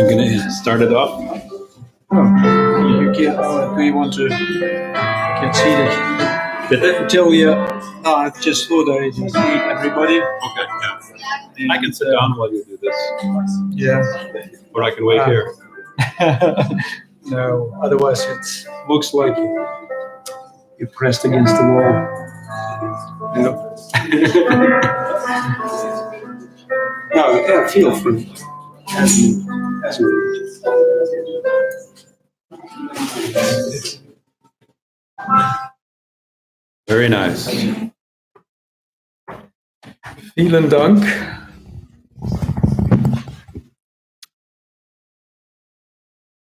I'm going to start it off. You get, do you want to get seated? Until we, no, I just thought I just need everybody. Okay, yeah. I can sit down while you do this. Yeah. Or I can wait here. No, otherwise it looks like you're pressed against the wall. No, yeah, feel free. As you Very nice. Vielen Dank.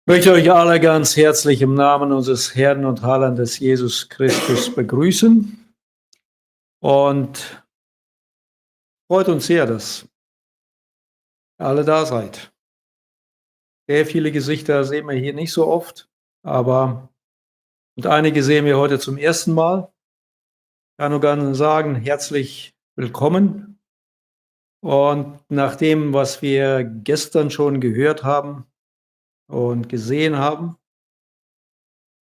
Ich möchte euch alle ganz herzlich im Namen unseres Herrn und Heilandes Jesus Christus begrüßen. Und freut uns sehr, dass ihr alle da seid. Sehr viele Gesichter sehen wir hier nicht so oft, aber und einige sehen wir heute zum ersten Mal. Ich kann nur gerne sagen, herzlich willkommen. Und nach dem, was wir gestern schon gehört haben und gesehen haben,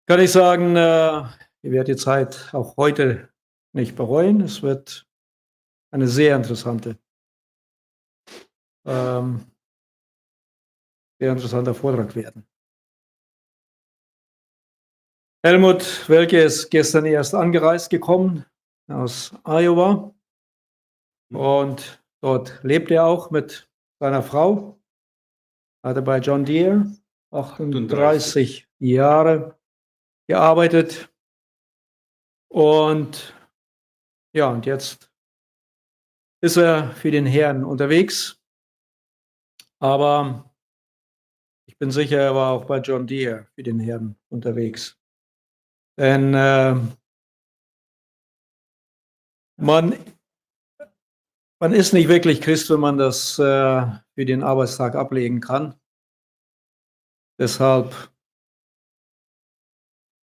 kann ich sagen, ihr werdet die Zeit auch heute nicht bereuen. Es wird eine sehr interessanter Vortrag werden. Helmut Welke ist gestern erst angereist gekommen aus Iowa und dort lebt er auch mit seiner Frau. Hatte bei John Deere 38 Jahre gearbeitet und ja, und jetzt ist er für den Herrn unterwegs, aber ich bin sicher, er war auch bei John Deere für den Herrn unterwegs. Denn man ist nicht wirklich Christ, wenn man das für den Arbeitstag ablegen kann. Deshalb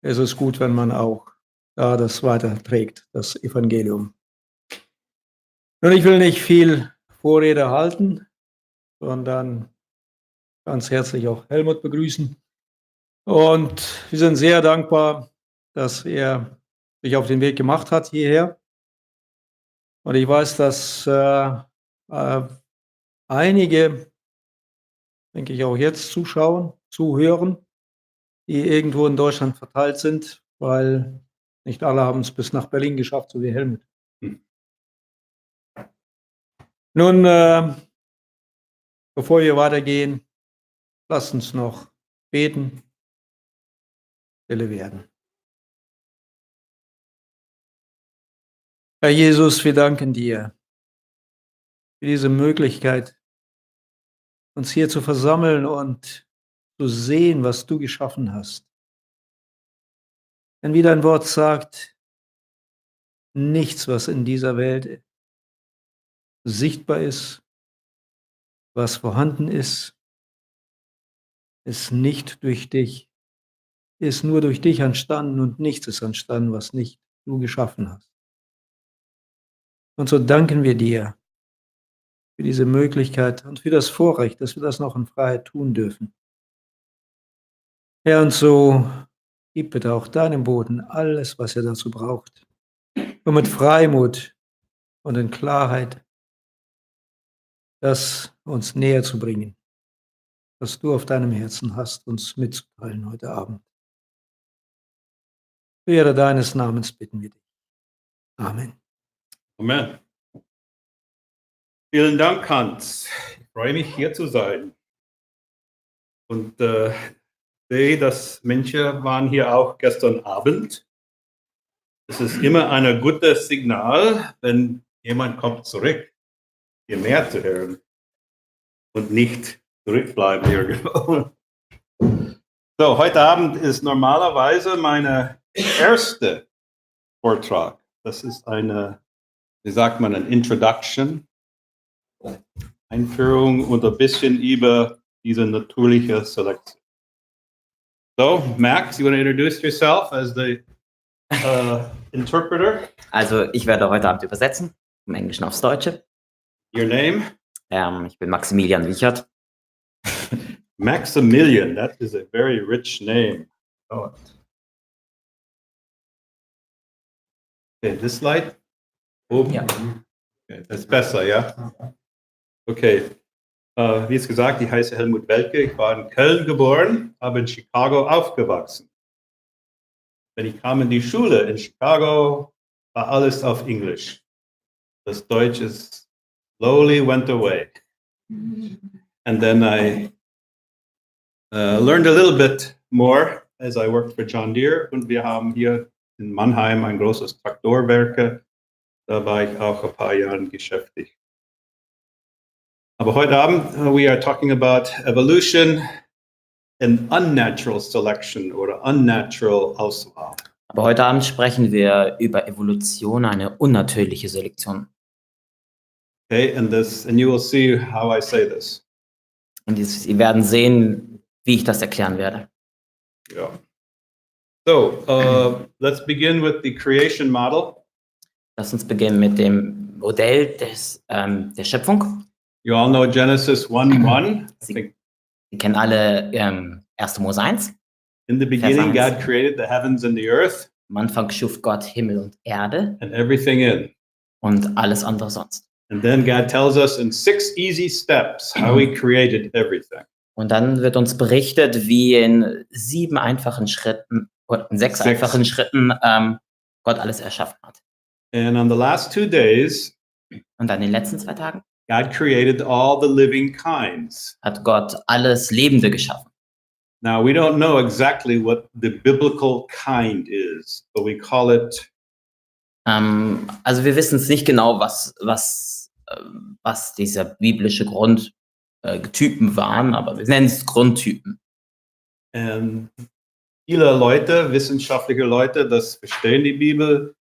ist es gut, wenn man auch da das weiterträgt, das Evangelium. Nun, ich will nicht viel Vorrede halten, sondern ganz herzlich auch Helmut begrüßen. Und wir sind sehr dankbar, dass er sich auf den Weg gemacht hat hierher. Und ich weiß, dass einige, denke ich, auch jetzt zuhören, die irgendwo in Deutschland verteilt sind, weil nicht alle haben es bis nach Berlin geschafft, so wie Helmut. Nun, bevor wir weitergehen, lasst uns noch beten, stille werden. Herr Jesus, wir danken dir für diese Möglichkeit, uns hier zu versammeln und zu sehen, was du geschaffen hast. Denn wie dein Wort sagt, nichts, was in dieser Welt sichtbar ist, was vorhanden ist nicht durch dich, ist nur durch dich entstanden und nichts ist entstanden, was nicht du geschaffen hast. Und so danken wir dir für diese Möglichkeit und für das Vorrecht, dass wir das noch in Freiheit tun dürfen. Herr, und so gib bitte auch deinem Boden alles, was er dazu braucht, und mit Freimut und in Klarheit das uns näher zu bringen, was du auf deinem Herzen hast, uns mitzuteilen heute Abend. Zur Ehre deines Namens bitten wir dich. Amen. Amen. Vielen Dank, Hans. Ich freue mich, hier zu sein. Und sehe, dass manche waren hier auch gestern Abend. Es ist immer ein gutes Signal, wenn jemand kommt zurück, hier mehr zu hören und nicht zurückbleiben irgendwo. So, heute Abend ist normalerweise meine erste Vortrag. Das ist eine, wie sagt man, eine Introduction, Einführung und ein bisschen über diese natürliche Selektion. So, Max, you want to introduce yourself as the interpreter? Also ich werde heute Abend übersetzen, vom Englischen aufs Deutsche. Your name? Ich bin Maximilian Wichert. Maximilian, that is a very rich name. Oh. Okay, this slide? Oben? Ja. Okay, das ist besser, ja? Okay. Wie es gesagt, ich heiße Helmut Welke. Ich war in Köln geboren, aber in Chicago aufgewachsen. Wenn ich kam in die Schule in Chicago, war alles auf Englisch. Das Deutsch is slowly went away. And then I learned a little bit more as I worked for John Deere. Und wir haben hier in Mannheim ein großes Traktorwerke. Da war ich auch ein paar Jahre beschäftigt. Aber heute Abend, we are talking about evolution and unnatural selection oder unnatural Auswahl. Aber heute Abend sprechen wir über Evolution, eine unnatürliche Selektion. Okay, and you will see how I say this. Und Sie werden sehen, wie ich das erklären werde. Yeah. So, let's begin with the creation model. Lass uns beginnen mit dem Modell der Schöpfung. You all know Genesis 1:1. Sie kennen alle 1. Mose 1. In the beginning, Vers 1. God created the heavens and the earth Am Anfang schuf Gott Himmel und Erde and everything in. und alles andere sonst. And then God tells us in 6 easy steps how He created everything. Und dann wird uns berichtet, wie in 7 einfachen Schritten, oder in 6 einfachen Schritten Gott alles erschaffen hat. And on the last 2 days, Und an den letzten 2 Tagen God created all the living kinds. hat Gott alles Lebende geschaffen. Now, we don't know exactly what the biblical kind is, but we call it Also wir wissen es nicht genau, was dieser biblische Grundtypen waren, aber wir nennen es Grundtypen. and viele Leute, wissenschaftliche Leute, das verstehen die Bibel,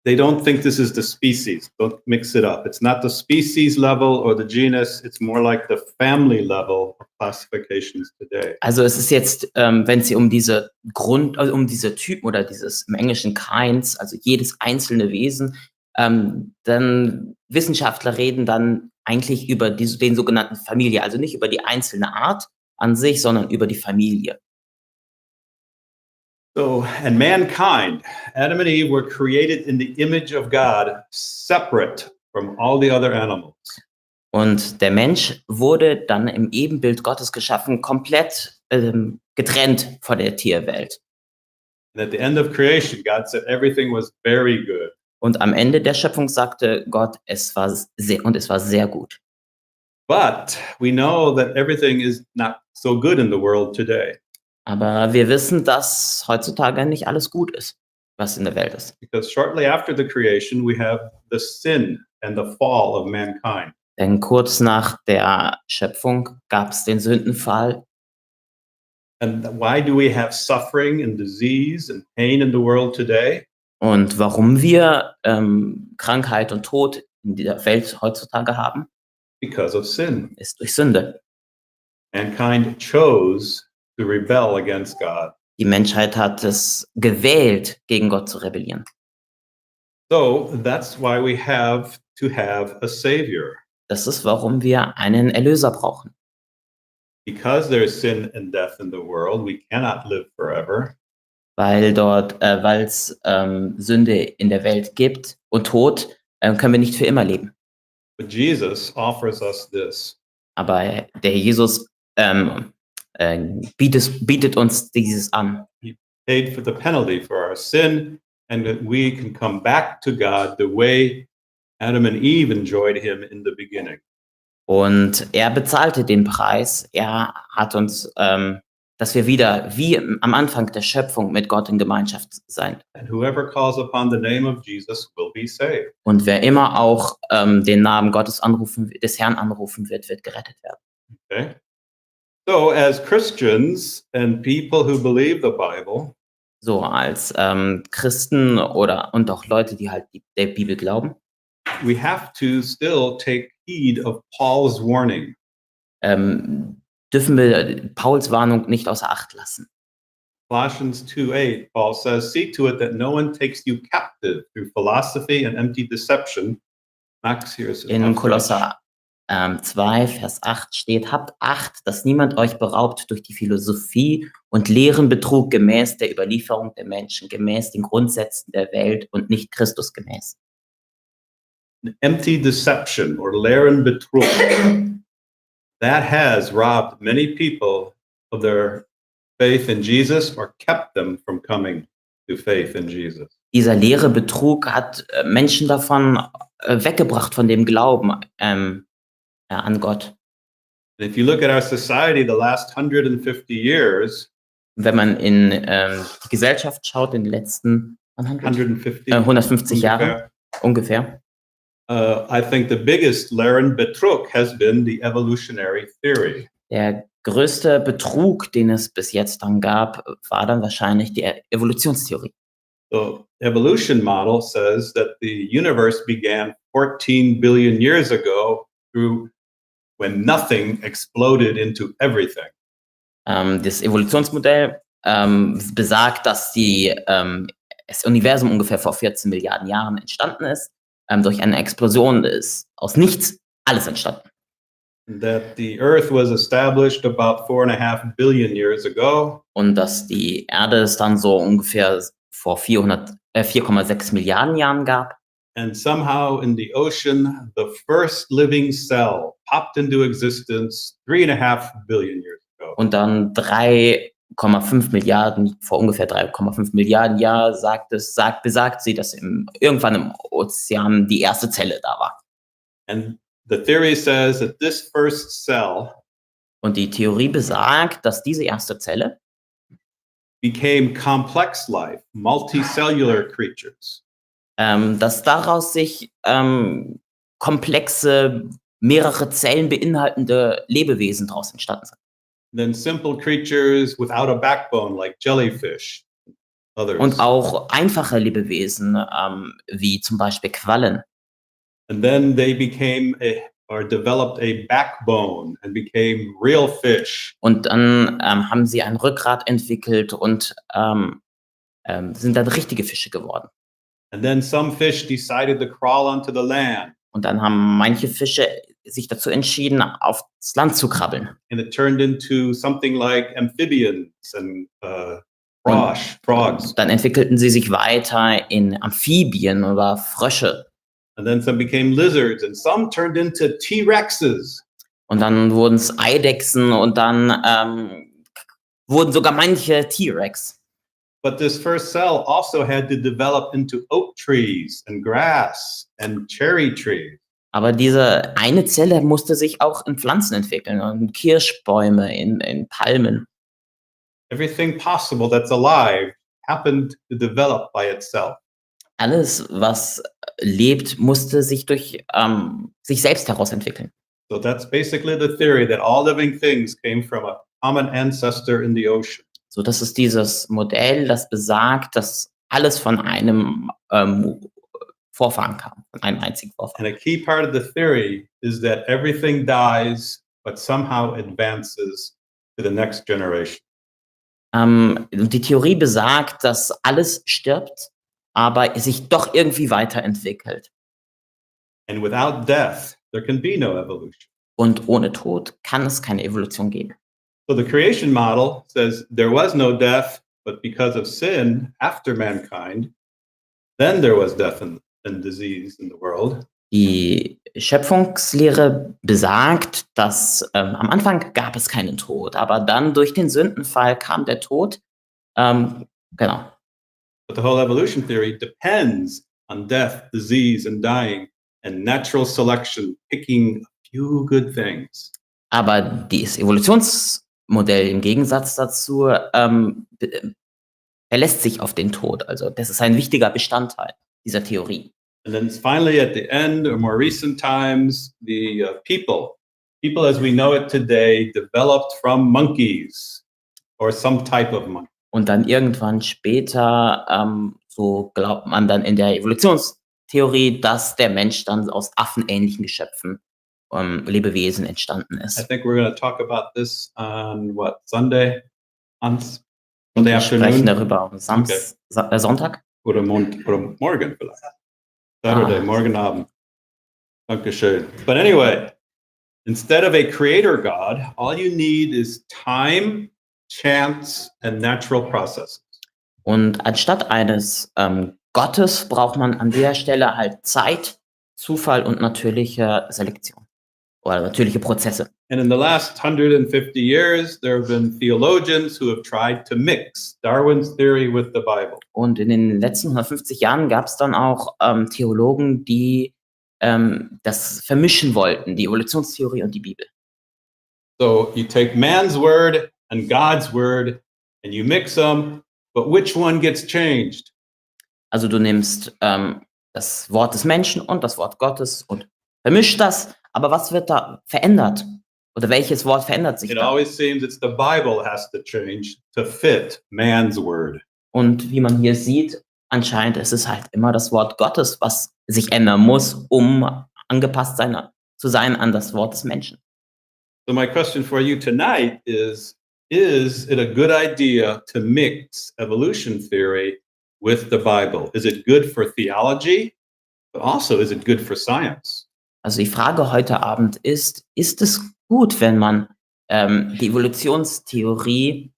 they don't think this is the species. Don't mix it up. It's not the species level or the genus. It's more like the family level of classifications today. Also es ist jetzt, wenn es hier um diese um diese Typen oder dieses im Englischen Kinds, also jedes einzelne Wesen, dann Wissenschaftler reden dann eigentlich über den sogenannten Familie, also nicht über die einzelne Art an sich, sondern über die Familie. So, and mankind, Adam and Eve were created in the image of God, separate from all the other animals. Und der Mensch wurde dann im Ebenbild Gottes geschaffen, komplett getrennt von der Tierwelt. And at the end of creation, God said everything was very good. Und am Ende der Schöpfung sagte Gott, es war sehr gut. But we know that everything is not so good in the world today. Aber wir wissen, dass heutzutage nicht alles gut ist, was in der Welt ist. Because shortly after the creation, we have the sin and the fall of mankind. Denn kurz nach der Schöpfung gab es den Sündenfall. And why do we have suffering and disease and pain in the world today? Und warum wir Krankheit und Tod in der Welt heutzutage haben, Because of sin. ist durch Sünde. Mankind chose to rebel against God. Die Menschheit hat es gewählt, gegen Gott zu rebellieren. So that's why we have to have a savior. Das ist, warum wir einen Erlöser brauchen. Because there is sin and death in the world, we cannot live forever. Weil es Sünde in der Welt gibt und Tod, können wir nicht für immer leben. But Jesus offers us this. Aber der Jesus bietet uns dieses an. Paid for the penalty for our sin, and that we can come back to God the way Adam and Eve enjoyed him in the beginning. Und er bezahlte den Preis. Er hat uns, dass wir wieder wie am Anfang der Schöpfung mit Gott in Gemeinschaft sein. And whoever calls upon the name of Jesus will be saved. Und wer immer auch den Namen des Herrn anrufen wird, wird gerettet werden. Okay? So, as Christians and people who believe the Bible, So als Christen und auch Leute, die halt der Bibel glauben, we have to still take heed of Paul's warning. dürfen wir Pauls Warnung nicht außer Acht lassen. Colossians 2:8, Paul says, "See to it that no one takes you captive through philosophy and empty deception." Max, here is In Kolosser 2, Vers 8 steht, habt Acht, dass niemand euch beraubt durch die Philosophie und leeren Betrug gemäß der Überlieferung der Menschen, gemäß den Grundsätzen der Welt und nicht Christus gemäß. Empty deception or leeren Betrug, that has robbed many people of their faith in Jesus or kept them from coming to faith in Jesus. Dieser leere Betrug hat Menschen davon weggebracht von dem Glauben an Gott. And if you look at our society the last 150 years, Wenn man in die Gesellschaft schaut, in den letzten 150 ungefähr, Jahren ungefähr, I think the biggest leeren Betrug has been the evolutionary theory. der größte Betrug, den es bis jetzt dann gab, war dann wahrscheinlich die Evolutionstheorie. The evolution model says that the universe began 14 billion years ago through when nothing exploded into everything. Das Evolutionsmodell besagt, dass das Universum ungefähr vor 14 Milliarden Jahren entstanden ist. Durch eine Explosion ist aus nichts alles entstanden. That the Earth was established about 4.5 billion years ago. Und dass die Erde es dann so ungefähr vor 4,6 Milliarden Jahren gab. And somehow in the ocean, the first living cell popped into existence 3.5 billion years ago. Und dann vor ungefähr 3,5 Milliarden Jahren besagt sie, dass irgendwann im Ozean die erste Zelle da war. And the theory says that this first cell Und die Theorie besagt, dass diese erste Zelle became complex life, multicellular creatures. Dass daraus sich komplexe, mehrere Zellen beinhaltende Lebewesen daraus entstanden sind. Then simple creatures without a backbone like jellyfish, others. Und auch einfache Lebewesen, wie zum Beispiel Quallen. And then they developed a backbone and became real fish. Und dann haben sie ein Rückgrat entwickelt und sind dann richtige Fische geworden. And then some fish decided to crawl onto the land. Und dann haben manche Fische sich dazu entschieden, aufs Land zu krabbeln. And it turned into something like amphibians and frogs. Dann entwickelten sie sich weiter in Amphibien oder Frösche. And then some became lizards and some turned into T-Rexes. Und dann wurden es Eidechsen und dann wurden sogar manche T-Rex. But this first cell also had to develop into oak trees and grass and cherry trees. Aber diese eine Zelle musste sich auch in Pflanzen entwickeln, in Kirschbäume, in Palmen. Everything possible that's alive happened to develop by itself. Alles, was lebt, musste sich durch sich selbst heraus entwickeln. So that's basically the theory that all living things came from a common ancestor in the ocean. So, das ist dieses Modell, das besagt, dass alles von einem Vorfahren kam, von einem einzigen Vorfahren. And a key part of the theory is that everything dies, but somehow advances to the next generation. Und die Theorie besagt, dass alles stirbt, aber es sich doch irgendwie weiterentwickelt. And without death, there can be no evolution. Und ohne Tod kann es keine Evolution geben. So the creation model says there was no death, but because of sin after mankind, then there was death and disease in the world. Die Schöpfungslehre besagt, dass am Anfang gab es keinen Tod, aber dann durch den Sündenfall kam der Tod. Genau. But the whole evolution theory depends on death, disease, and dying, and natural selection picking a few good things. Aber das Evolutionsmodell im Gegensatz dazu verlässt sich auf den Tod. Also das ist ein wichtiger Bestandteil dieser Theorie. And then finally, at the end, or more recent times, the people as we know it today, developed from monkeys or some type of monkey. Und dann irgendwann später, so glaubt man dann in der Evolutionstheorie, dass der Mensch dann aus affenähnlichen Geschöpfen, Lebewesen entstanden I ist. think we're going to talk about this on Sunday? On Sunday Wir sprechen afternoon? darüber am Sonntag. Oder morgen vielleicht. Saturday, morgen Abend. Dankeschön. But anyway, instead of a creator God, all you need is time, chance, and natural processes. Und anstatt eines Gottes braucht man an der Stelle halt Zeit, Zufall und natürliche Selektion oder natürliche Prozesse. And in the last 150 years, there have been theologians who have tried to mix Darwin's theory with the Bible. Und in den letzten 150 Jahren gab es dann auch Theologen, die das vermischen wollten, die Evolutionstheorie und die Bibel. So you take man's word and God's word and you mix them, but which one gets changed? Also du nimmst das Wort des Menschen und das Wort Gottes und vermischt das, aber was wird da verändert? Oder welches Wort verändert sich It da? always seems it's the Bible has to change to fit man's word. Und wie man hier sieht, anscheinend ist es halt immer das Wort Gottes, was sich ändern muss, um angepasst zu sein an das Wort des Menschen. So my question for you tonight is it a good idea to mix evolution theory with the Bible? Is it good for theology, but also is it good for science? Also die Frage heute Abend ist es gut, wenn man die Evolutionstheorie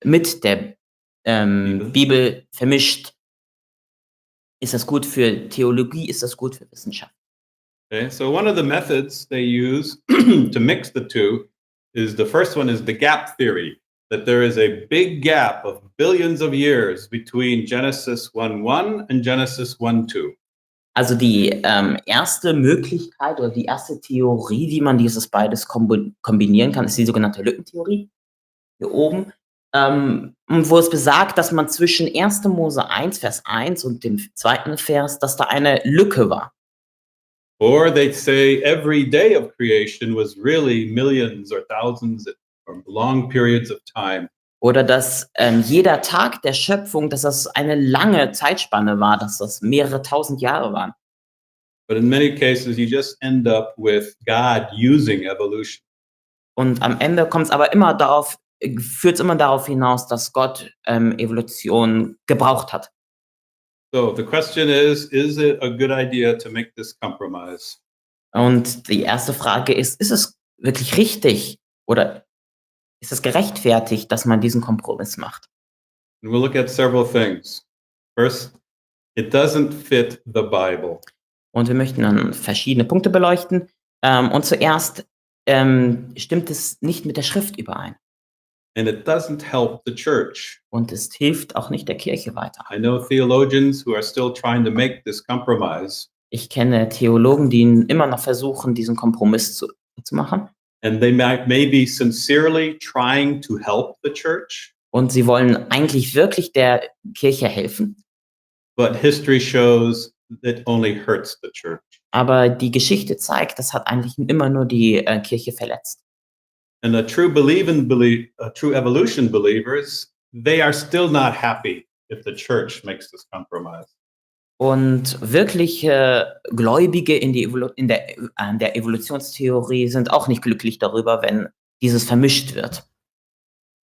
mit der Bibel vermischt? Ist das gut für Theologie? Ist das gut für Wissenschaft? Okay, so one of the methods they use to mix the two is the first one is the gap theory, that there is a big gap of billions of years between Genesis 1:1 and Genesis 1:2. Also die erste Möglichkeit oder die erste Theorie, wie man dieses beides kombinieren kann, ist die sogenannte Lückentheorie, hier oben, wo es besagt, dass man zwischen 1. Mose 1, Vers 1 und dem zweiten Vers, dass da eine Lücke war. Or they say every day of creation was really millions or thousands or long periods of time. Oder dass jeder Tag der Schöpfung, dass das eine lange Zeitspanne war, dass das mehrere tausend Jahre waren. But in many cases, you just end up with God using evolution. Und am Ende führt es immer darauf hinaus, dass Gott Evolution gebraucht hat. So the question is it a good idea to make this compromise? Und die erste Frage ist es wirklich richtig oder ist es gerechtfertigt, dass man diesen Kompromiss macht? And we'll look at several things. First, it doesn't fit the Bible. Und wir möchten dann verschiedene Punkte beleuchten. Und zuerst stimmt es nicht mit der Schrift überein. And it doesn't help the church. Und es hilft auch nicht der Kirche weiter. I know theologians who are still trying to make this compromise. Ich kenne Theologen, die immer noch versuchen, diesen Kompromiss zu machen. And they may be sincerely trying to help the church. Und sie wollen eigentlich wirklich der Kirche helfen. But history shows that only hurts the church. Aber die Geschichte zeigt, das hat eigentlich immer nur die Kirche verletzt. And true evolution believers, they are still not happy if the church makes this compromise. Und wirkliche Gläubige in der Evolutionstheorie sind auch nicht glücklich darüber, wenn dieses vermischt wird.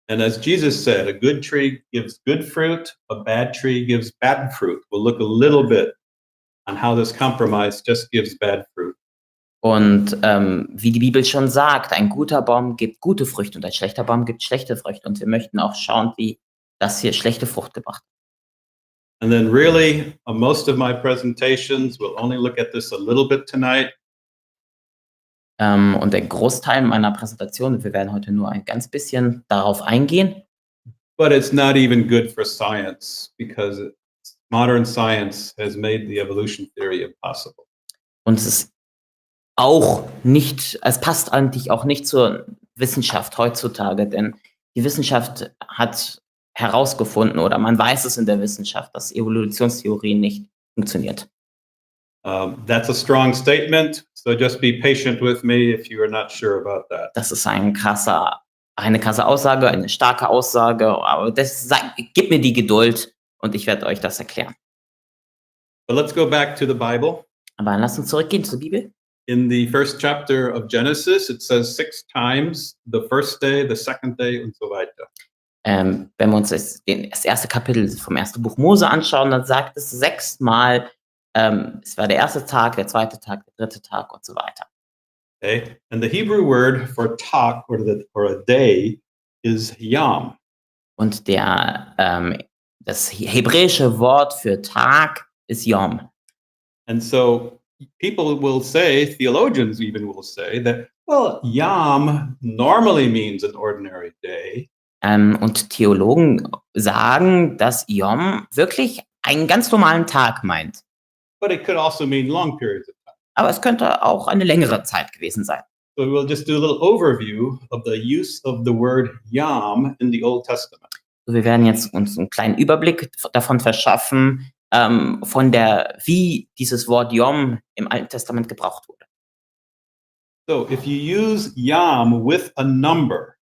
And as Jesus said, a good tree gives good fruit, a bad tree gives bad fruit. We'll look a little bit on how this compromise just gives bad fruit. Und wie die Bibel schon sagt, ein guter Baum gibt gute Früchte und ein schlechter Baum gibt schlechte Früchte. Und wir möchten auch schauen, wie das hier schlechte Frucht gebracht hat. And then really, most of my presentations will only look at this a little bit tonight. Und der Großteil meiner Präsentation, wir werden heute nur ein ganz bisschen darauf eingehen. But it's not even good for science because modern science has made the evolution theory impossible. Und es ist auch nicht, es passt eigentlich auch nicht zur Wissenschaft heutzutage, denn die Wissenschaft hat herausgefunden oder man weiß es in der Wissenschaft, dass Evolutionstheorie nicht funktioniert. That's a strong statement, so just be patient with me if you are not sure about that. Das ist eine krasse Aussage, eine starke Aussage, aber gib mir die Geduld und ich werde euch das erklären. But let's go back to the Bible. Aber lasst uns zurückgehen zur Bibel. In the first chapter of Genesis, it says 6 times the first day, the second day und so weiter. Wenn wir uns das erste Kapitel vom ersten Buch Mose anschauen, dann sagt es 6 Mal, es war der erste Tag, der zweite Tag, der dritte Tag und so weiter. Okay, and the Hebrew word for tak or a day is yom. Und das hebräische Wort für Tag ist Yom. And so people will say, theologians even will say that, well, yom normally means an ordinary day. Und Theologen sagen, dass Yom wirklich einen ganz normalen Tag meint. But it could also mean long periods of time. Aber es könnte auch eine längere Zeit gewesen sein. So we'll just do a little overview of the use of the word yom in the Old Testament. Wir werden jetzt uns einen kleinen Überblick davon verschaffen, wie dieses Wort Yom im Alten Testament gebraucht wurde. So if you use yom with a number,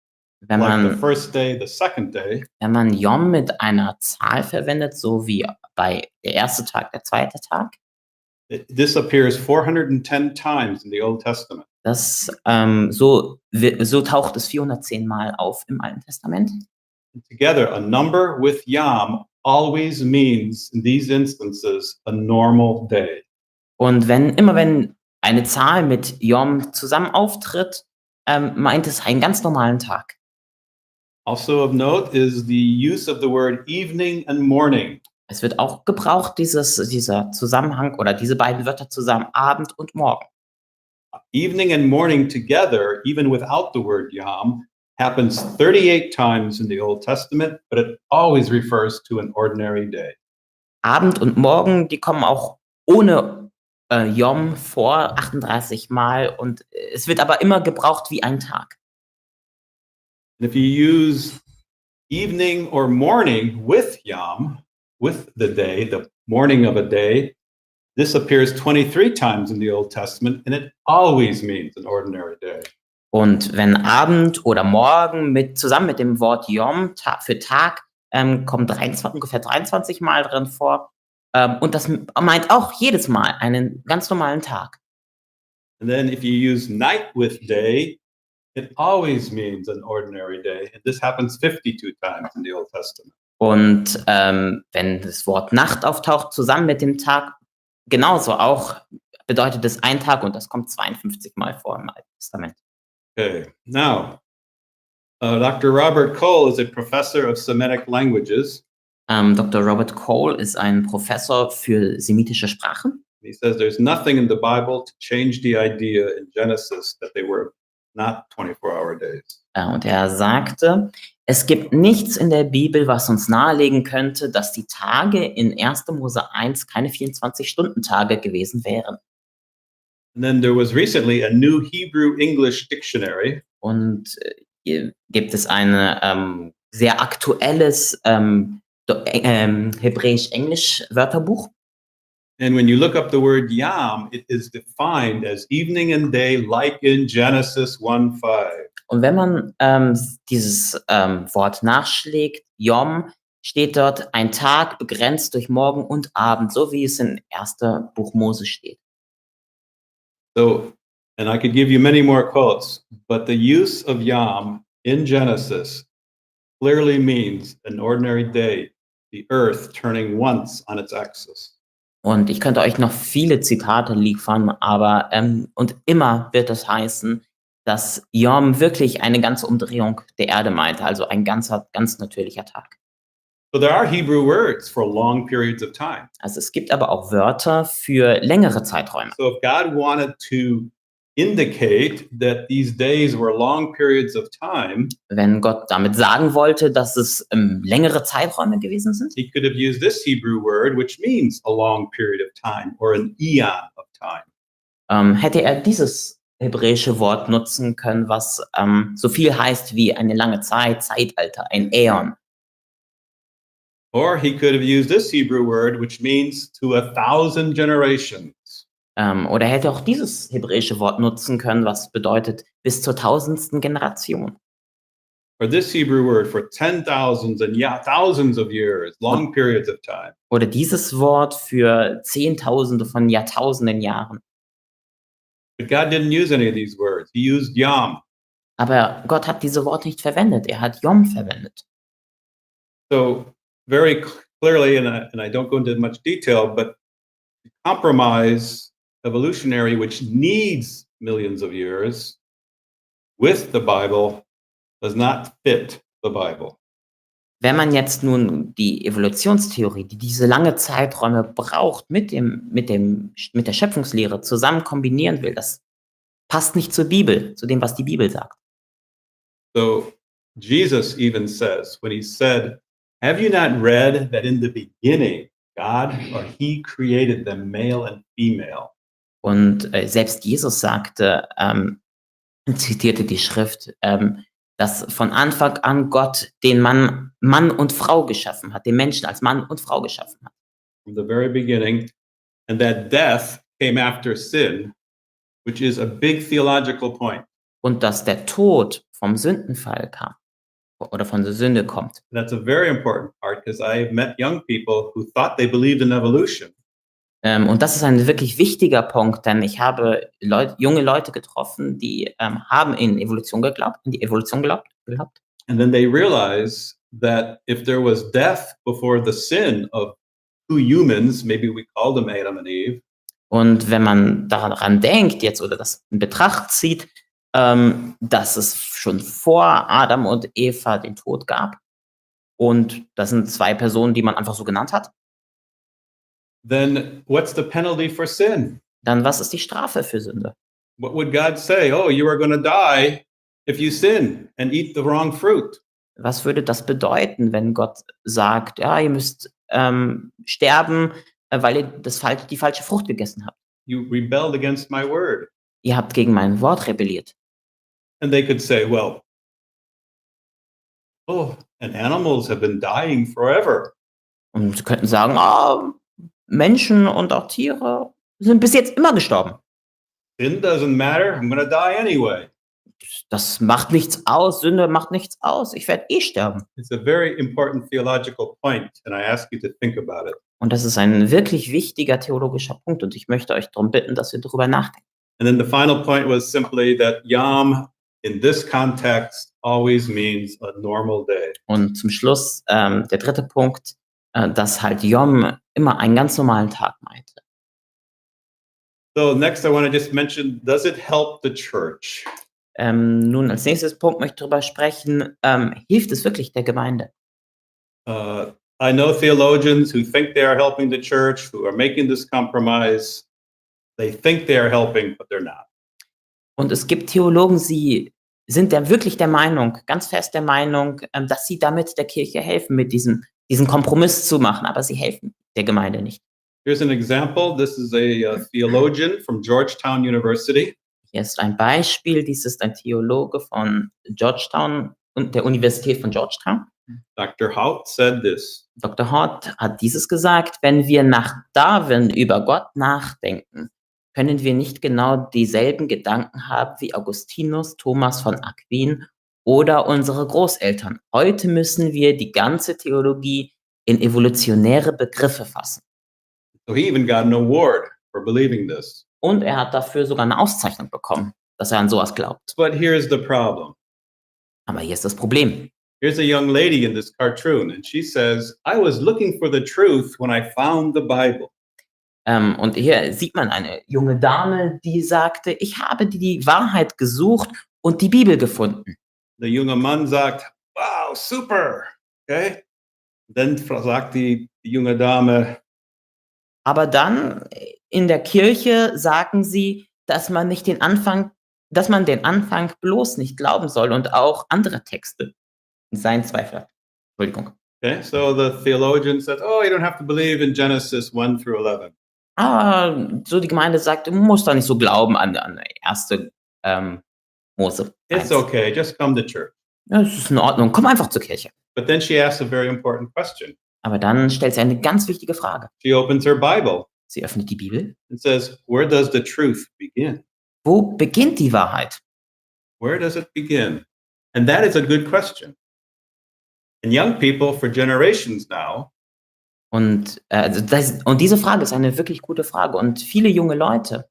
like the first day, the second day, wenn man Yom mit einer Zahl verwendet, so wie bei der erste Tag, der zweite Tag, this appears 410 times in the Old Testament. So taucht es 410 Mal auf im Alten Testament. Together, a number with yom always means, in these instances, a normal day. Und wenn eine Zahl mit Yom zusammen auftritt, meint es einen ganz normalen Tag. Also of note is the use of the word evening and morning. Es wird auch gebraucht, dieser Zusammenhang oder diese beiden Wörter zusammen, Abend und Morgen. Evening and morning together, even without the word yom, happens 38 times in the Old Testament, but it always refers to an ordinary day. Abend und Morgen, die kommen auch ohne Yom vor, 38 Mal, und es wird aber immer gebraucht wie ein Tag. And if you use evening or morning with yom, with the day, the morning of a day, this appears 23 times in the Old Testament, and it always means an ordinary day. Und wenn Abend oder Morgen zusammen mit dem Wort Yom für Tag kommt ungefähr 23 Mal drin vor. Und das meint auch jedes Mal einen ganz normalen Tag. And then if you use night with day, it always means an ordinary day. And this happens 52 times in the Old Testament. Und wenn das Wort Nacht auftaucht, zusammen mit dem Tag, genauso auch bedeutet es ein Tag, und das kommt 52 Mal vor im Alten Testament. Okay, now, Dr. Robert Cole is a professor of Semitic languages. Dr. Robert Cole ist ein Professor für semitische Sprachen. He says there's nothing in the Bible to change the idea in Genesis that they were not 24-hour days. Und er sagte, Es gibt nichts in der Bibel, was uns nahelegen könnte, dass die Tage in 1. Mose 1 keine 24-Stunden-Tage gewesen wären. And then there was recently a new Hebrew-English dictionary. Und hier gibt es ein sehr aktuelles Hebräisch-Englisch-Wörterbuch. And when you look up the word yam, it is defined as evening and day, like in Genesis 1:5. Und wenn man dieses Wort nachschlägt, Yom, steht dort ein Tag begrenzt durch Morgen und Abend, so wie es in 1. Buch Mose steht. So, and I could give you many more quotes, but the use of yam in Genesis clearly means an ordinary day, the earth turning once on its axis. Und ich könnte euch noch viele Zitate liefern, aber und immer wird es heißen, dass Yom wirklich eine ganze Umdrehung der Erde meinte, also ein ganz natürlicher Tag. So there are Hebrew words for long periods of time. Also es gibt aber auch Wörter für längere Zeiträume. So if God wanted to indicate that these days were long periods of time, Wenn Gott damit sagen wollte, dass es längere Zeiträume gewesen sind, he could have used this Hebrew word, which means a long period of time or an eon of time. hätte er dieses hebräische Wort nutzen können, was so viel heißt wie eine lange Zeit, Zeitalter, ein Äon. Or he could have used this Hebrew word, which means to 1,000 generations. Oder er hätte auch dieses hebräische Wort nutzen können, was bedeutet bis zur 1000. Generation. Or this Hebrew word for 10,000s and thousands of years, long periods of time. Oder dieses Wort für Zehntausende von Jahrtausenden Jahren. But God didn't use any of these words. He used yam. Aber Gott hat diese Worte nicht verwendet. Er hat Yom verwendet. So very clearly, and I don't go into much detail, but compromise evolutionary, which needs millions of years, with the Bible does not fit the Bible. Wenn man jetzt nun die Evolutionstheorie, die diese lange Zeiträume braucht, mit der Schöpfungslehre zusammen kombinieren will, das passt nicht zur Bibel, zu dem, was die Bibel sagt. So Jesus even says, when he said, "Have you not read that in the beginning God or he created them male and female?" Und selbst Jesus sagte, zitierte die Schrift, dass von Anfang an Gott den Mann und Frau geschaffen hat, den Menschen als Mann und Frau geschaffen hat. From the very beginning, and that death came after sin, which is a big theological point. Und dass der Tod vom Sündenfall kam oder von der Sünde kommt. That's a very important part because I've met young people who thought they believed in evolution. Und das ist ein wirklich wichtiger Punkt, denn ich habe junge Leute getroffen, die haben in die Evolution geglaubt. And then they realize that if there was death before the sin of two humans, maybe we call them Adam and Eve. Und wenn man daran denkt jetzt oder das in Betracht zieht, dass es schon vor Adam und Eva den Tod gab und das sind zwei Personen, die man einfach so genannt hat, then what's the penalty for sin? dann was ist die Strafe für Sünde? What would God say? Oh, you are going to die if you sin and eat the wrong fruit. Was würde das bedeuten, wenn Gott sagt, ja, ihr müsst sterben, weil ihr die falsche Frucht gegessen habt? You rebelled against my word. Ihr habt gegen mein Wort rebelliert. And they could say, well, oh, and animals have been dying forever. Und sie könnten sagen, Menschen und auch Tiere sind bis jetzt immer gestorben. Sin doesn't matter. I'm going to die anyway. Das macht nichts aus. Sünde macht nichts aus. Ich werde sterben. It's a very important theological point, and I ask you to think about it. Und das ist ein wirklich wichtiger theologischer Punkt. Und ich möchte euch darum bitten, dass wir darüber nachdenken. And then the final point was simply that Yom, in this context, always means a normal day. Und zum Schluss der dritte Punkt, dass halt Yom immer einen ganz normalen Tag meinte. So next I want to just mention, does it help the church? Nun als nächstes Punkt möchte ich darüber sprechen, hilft es wirklich der Gemeinde? I know theologians who think they are helping the church, who are making this compromise. They think they are helping, but they're not. Und es gibt Theologen, sie sind wirklich der Meinung, ganz fest der Meinung, dass sie damit der Kirche helfen, mit diesen Kompromiss zu machen, aber sie helfen der Gemeinde nicht. Here's an example. This is a theologian from Georgetown University. Hier ist ein Beispiel. Dies ist ein Theologe von Georgetown und der Universität von Georgetown. Dr. Hout said this. Dr. Hort hat dieses gesagt: Wenn wir nach Darwin über Gott nachdenken, können wir nicht genau dieselben Gedanken haben wie Augustinus, Thomas von Aquin oder unsere Großeltern. Heute müssen wir die ganze Theologie in evolutionäre Begriffe fassen. So he even got an award for believing this. Und er hat dafür sogar eine Auszeichnung bekommen, dass er an sowas glaubt. But here's the problem. Aber hier ist das Problem. Here's a young lady in this cartoon, and she says, I was looking for the truth when I found the Bible. Und hier sieht man eine junge Dame, die sagte, ich habe die Wahrheit gesucht und die Bibel gefunden. Der junge Mann sagt, wow, super. Okay? Dann sagt die junge Dame, Aber dann in der Kirche sagen sie, dass man den Anfang bloß nicht glauben soll und auch andere Texte. Sein Zweifel. Entschuldigung. okay, so the theologian said, oh, you don't have to believe in Genesis 1 through 11. So die Gemeinde sagt, du musst da nicht so glauben an 1. Mose. It's 1. okay, just come to church. Ja, das ist in Ordnung, komm einfach zur Kirche. But then she asks a very important question. Aber dann stellt sie eine ganz wichtige Frage. She opens her Bible Sie öffnet die Bibel. and says, where does the truth begin? Wo beginnt die Wahrheit? Where does it begin? And that is a good question. And young people for generations now Und diese Frage ist eine wirklich gute Frage. Und viele junge Leute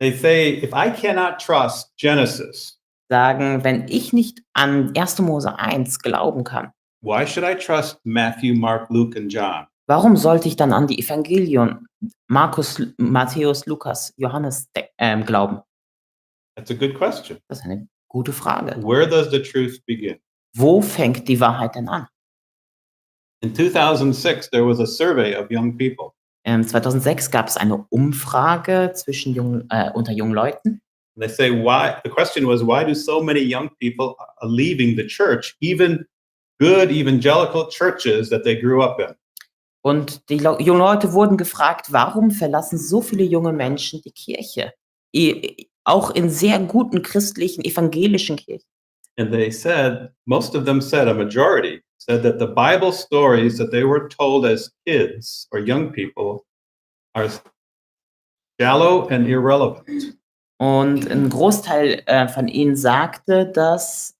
they say, if I cannot trust Genesis, sagen, wenn ich nicht an 1. Mose 1 glauben kann, why should I trust Matthew, Mark, Luke, and John? warum sollte ich dann an die Evangelien Markus, Matthäus, Lukas, Johannes glauben? That's a good question. Das ist eine gute Frage. Where does the truth begin? Wo fängt die Wahrheit denn an? In 2006, there was a survey of young people. 2006 gab es eine Umfrage unter jungen Leuten. And they say, why? The question was, why do so many young people are leaving the church, even good evangelical churches that they grew up in? Und die jungen Leute wurden gefragt, warum verlassen so viele junge Menschen die Kirche? Auch in sehr guten christlichen, evangelischen Kirchen. And they said, most of them said, a majority said that the Bible stories that they were told as kids or young people are shallow and irrelevant. Und ein Großteil von ihnen sagte, dass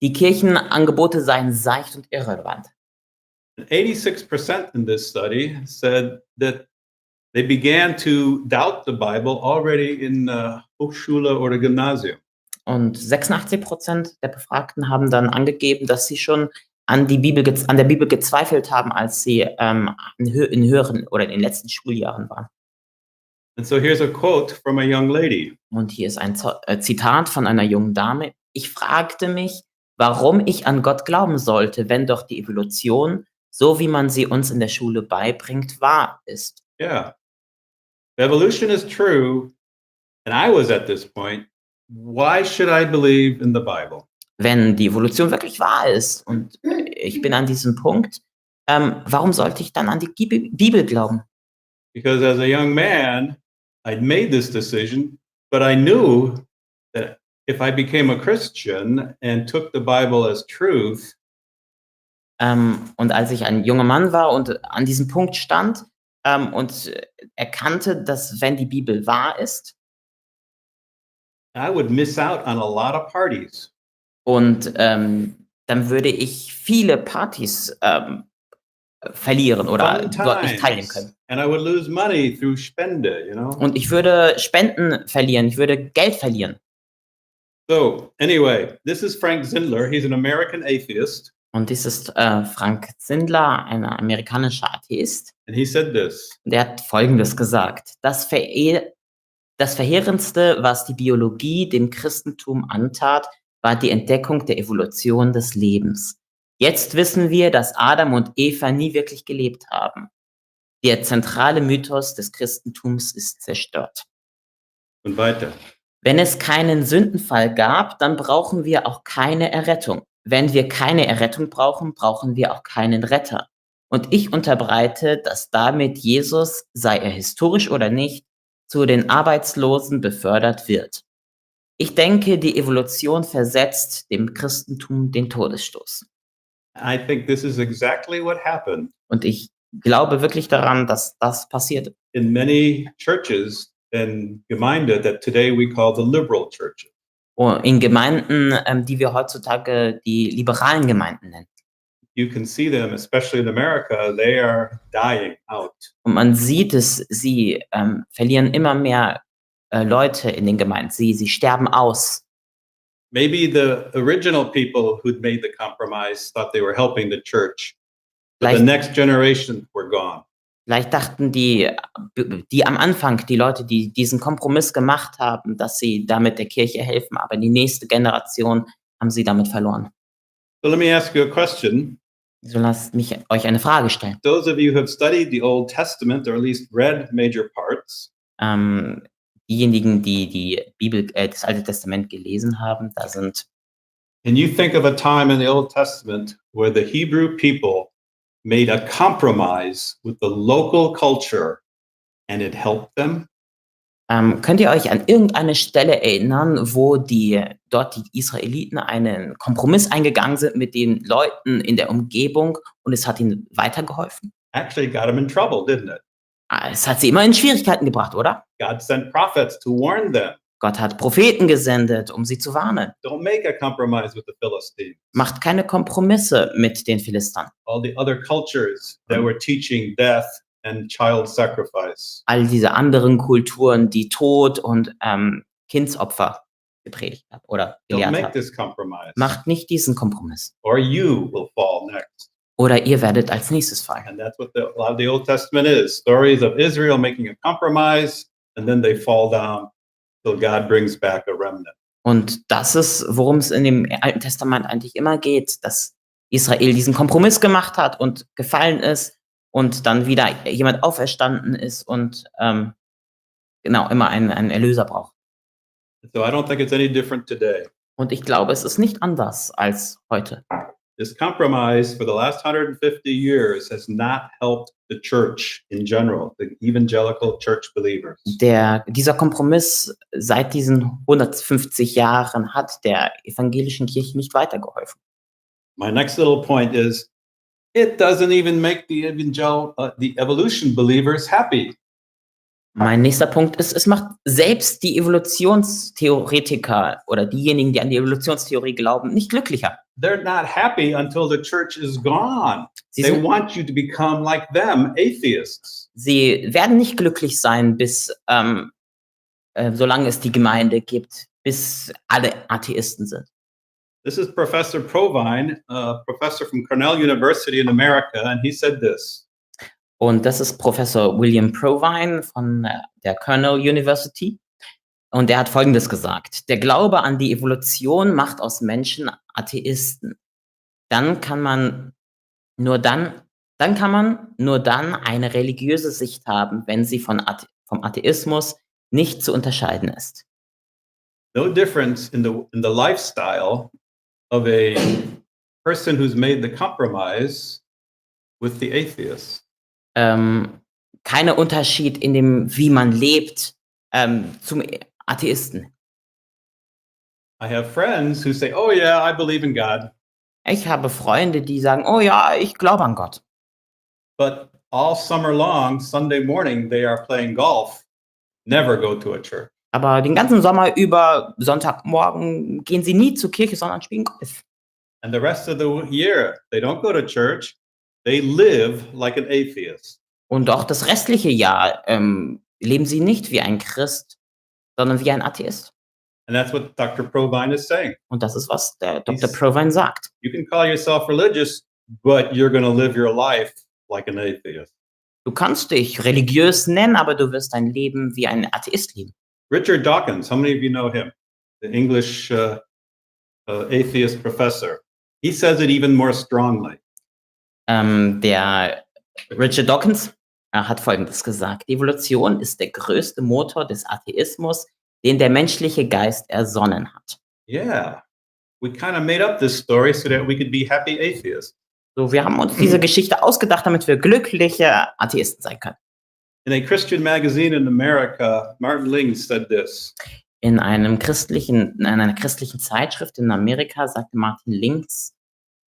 die Kirchenangebote seien seicht und irrelevant. And 86% in this study said that they began to doubt the Bible already in Hochschule oder Gymnasium. Und 86% der Befragten haben dann angegeben, dass sie schon an der Bibel gezweifelt haben, als sie in höheren oder in den letzten Schuljahren waren. And so here's a quote from a young lady. Und hier ist ein Zitat von einer jungen Dame. Ich fragte mich, warum ich an Gott glauben sollte, wenn doch die Evolution, so wie man sie uns in der Schule beibringt, wahr ist. Yeah. Evolution is true, and I was at this point. Why should I believe in the Bible? Wenn die Evolution wirklich wahr ist und ich bin an diesem Punkt, warum sollte ich dann an die Bibel glauben? Because as a young man, I'd made this decision, but I knew that if I became a Christian and took the Bible as truth, und als ich ein junger Mann war und an diesem Punkt stand und erkannte, dass wenn die Bibel wahr ist, I would miss out on a lot of parties. und dann würde ich viele Partys verlieren oder dort nicht teilnehmen können. And I would lose money through Spende, you know? Und ich würde Spenden verlieren, ich würde Geld verlieren. So, anyway, this is Frank Zindler. He's an American atheist. Und dies ist Frank Zindler, ein amerikanischer Atheist. And he said this. Und er hat Folgendes gesagt: Das Verheerendste, was die Biologie dem Christentum antat, war die Entdeckung der Evolution des Lebens. Jetzt wissen wir, dass Adam und Eva nie wirklich gelebt haben. Der zentrale Mythos des Christentums ist zerstört. Und weiter. Wenn es keinen Sündenfall gab, dann brauchen wir auch keine Errettung. Wenn wir keine Errettung brauchen, brauchen wir auch keinen Retter. Und ich unterbreite, dass damit Jesus, sei er historisch oder nicht, zu den Arbeitslosen befördert wird. Ich denke, die Evolution versetzt dem Christentum den Todesstoß. I think this is exactly what happened Und ich glaube wirklich daran, dass das passiert. in many churches and Gemeinde that today we call the liberal churches. In Gemeinden, die wir heutzutage die liberalen Gemeinden nennen. You can see them, especially in America, they are dying out. Und man sieht es, sie verlieren immer mehr Leute in den Gemeinden. Sie sterben aus. Maybe the original people who'd made the compromise thought they were helping the church, but the Vielleicht, next generation were gone. vielleicht dachten die am Anfang, die Leute, die diesen Kompromiss gemacht haben, dass sie damit der Kirche helfen, aber die nächste Generation haben sie damit verloren. So let me ask you a question. So lasst mich euch eine Frage stellen. Those of you who have studied the Old Testament, or at least read major parts, Diejenigen, die die Bibel, das Alte Testament gelesen haben, da sind. can you think of a time in the Old Testament where the Hebrew people made a compromise with the local culture and it helped them? Könnt ihr euch an irgendeine Stelle erinnern, wo dort die Israeliten einen Kompromiss eingegangen sind mit den Leuten in der Umgebung und es hat ihnen weitergeholfen? Actually got them in trouble, didn't it? Es hat sie immer in Schwierigkeiten gebracht, oder? God sent prophets to warn them. Gott hat Propheten gesendet, um sie zu warnen. Don't make a compromise with the Philistines. Macht keine Kompromisse mit den Philistern. All the other cultures that were teaching death and child sacrifice. All diese anderen Kulturen, die Tod und Kindsopfer gepredigt haben oder Don't gelehrt make haben. this compromise. Macht nicht diesen Kompromiss. Or you will fall next. Oder ihr werdet als nächstes fallen. And that's what a lot of the Old Testament is. Stories of Israel making a compromise, and then they fall down till God brings back a remnant. Und das ist, worum es in dem Alten Testament eigentlich immer geht, dass Israel diesen Kompromiss gemacht hat und gefallen ist und dann wieder jemand auferstanden ist und genau immer einen Erlöser braucht. So I don't think it's any different today. Und ich glaube, es ist nicht anders als heute. This compromise for the last 150 years has not helped the church in general, the evangelical church believers. Dieser Kompromiss seit diesen 150 Jahren hat der evangelischen Kirche nicht weitergeholfen. My next little point is, it doesn't even make the evolution believers happy. Mein nächster Punkt ist, es macht selbst die Evolutionstheoretiker oder diejenigen, die an die Evolutionstheorie glauben, nicht glücklicher. They're not happy until the church is gone. Sie, They sind, want you to become like them, atheists. sie werden nicht glücklich sein, bis solange es die Gemeinde gibt, bis alle Atheisten sind. This is Professor Provine, a professor from Cornell University in America, and he said this. Und das ist Professor William Provine von der Cornell University. Und er hat Folgendes gesagt: Der Glaube an die Evolution macht aus Menschen Atheisten. Dann kann man nur dann eine religiöse Sicht haben, wenn sie vom Atheismus nicht zu unterscheiden ist. No difference in the lifestyle of a person who's made the compromise with the atheist. Kein Unterschied in dem, wie man lebt, zum Atheisten. I have friends who say, "Oh yeah, I believe in God." Ich habe Freunde, die sagen, oh ja, ich glaube an Gott. But all summer long, Sunday morning, they are playing golf, never go to a church. Aber den ganzen Sommer über, Sonntagmorgen, gehen sie nie zur Kirche, sondern spielen Golf. And the rest of the year, they don't go to church. They live like an atheist. Und auch das restliche Jahr leben sie nicht wie ein Christ, sondern wie ein Atheist. And that's what Dr. Provine is saying. Und das ist, was der Dr. Provine sagt. You can call yourself religious, but you're going to live your life like an atheist. Du kannst dich religiös nennen, aber du wirst dein Leben wie ein Atheist leben. Richard Dawkins, how many of you know him? The English atheist professor. He says it even more strongly. Der Richard Dawkins hat Folgendes gesagt: Die Evolution ist der größte Motor des Atheismus, den der menschliche Geist ersonnen hat. Yeah. We kind of made up this story so that we could be happy atheists. So, wir haben uns diese Geschichte ausgedacht, damit wir glückliche Atheisten sein können. In a Christian magazine in America, Martin Lings said this. In einer christlichen Zeitschrift in Amerika sagte Martin Lings,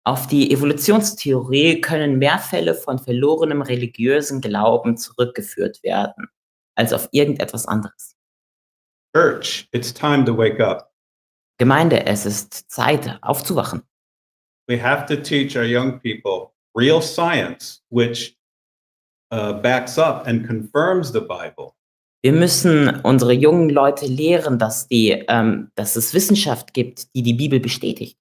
auf die Evolutionstheorie können mehr Fälle von verlorenem religiösen Glauben zurückgeführt werden, als auf irgendetwas anderes. Church, it's time to wake up. Gemeinde, es ist Zeit, aufzuwachen. We have to teach our young people real science, which backs up and confirms the Bible. Wir müssen unsere jungen Leute lehren, dass es Wissenschaft gibt, die die Bibel bestätigt.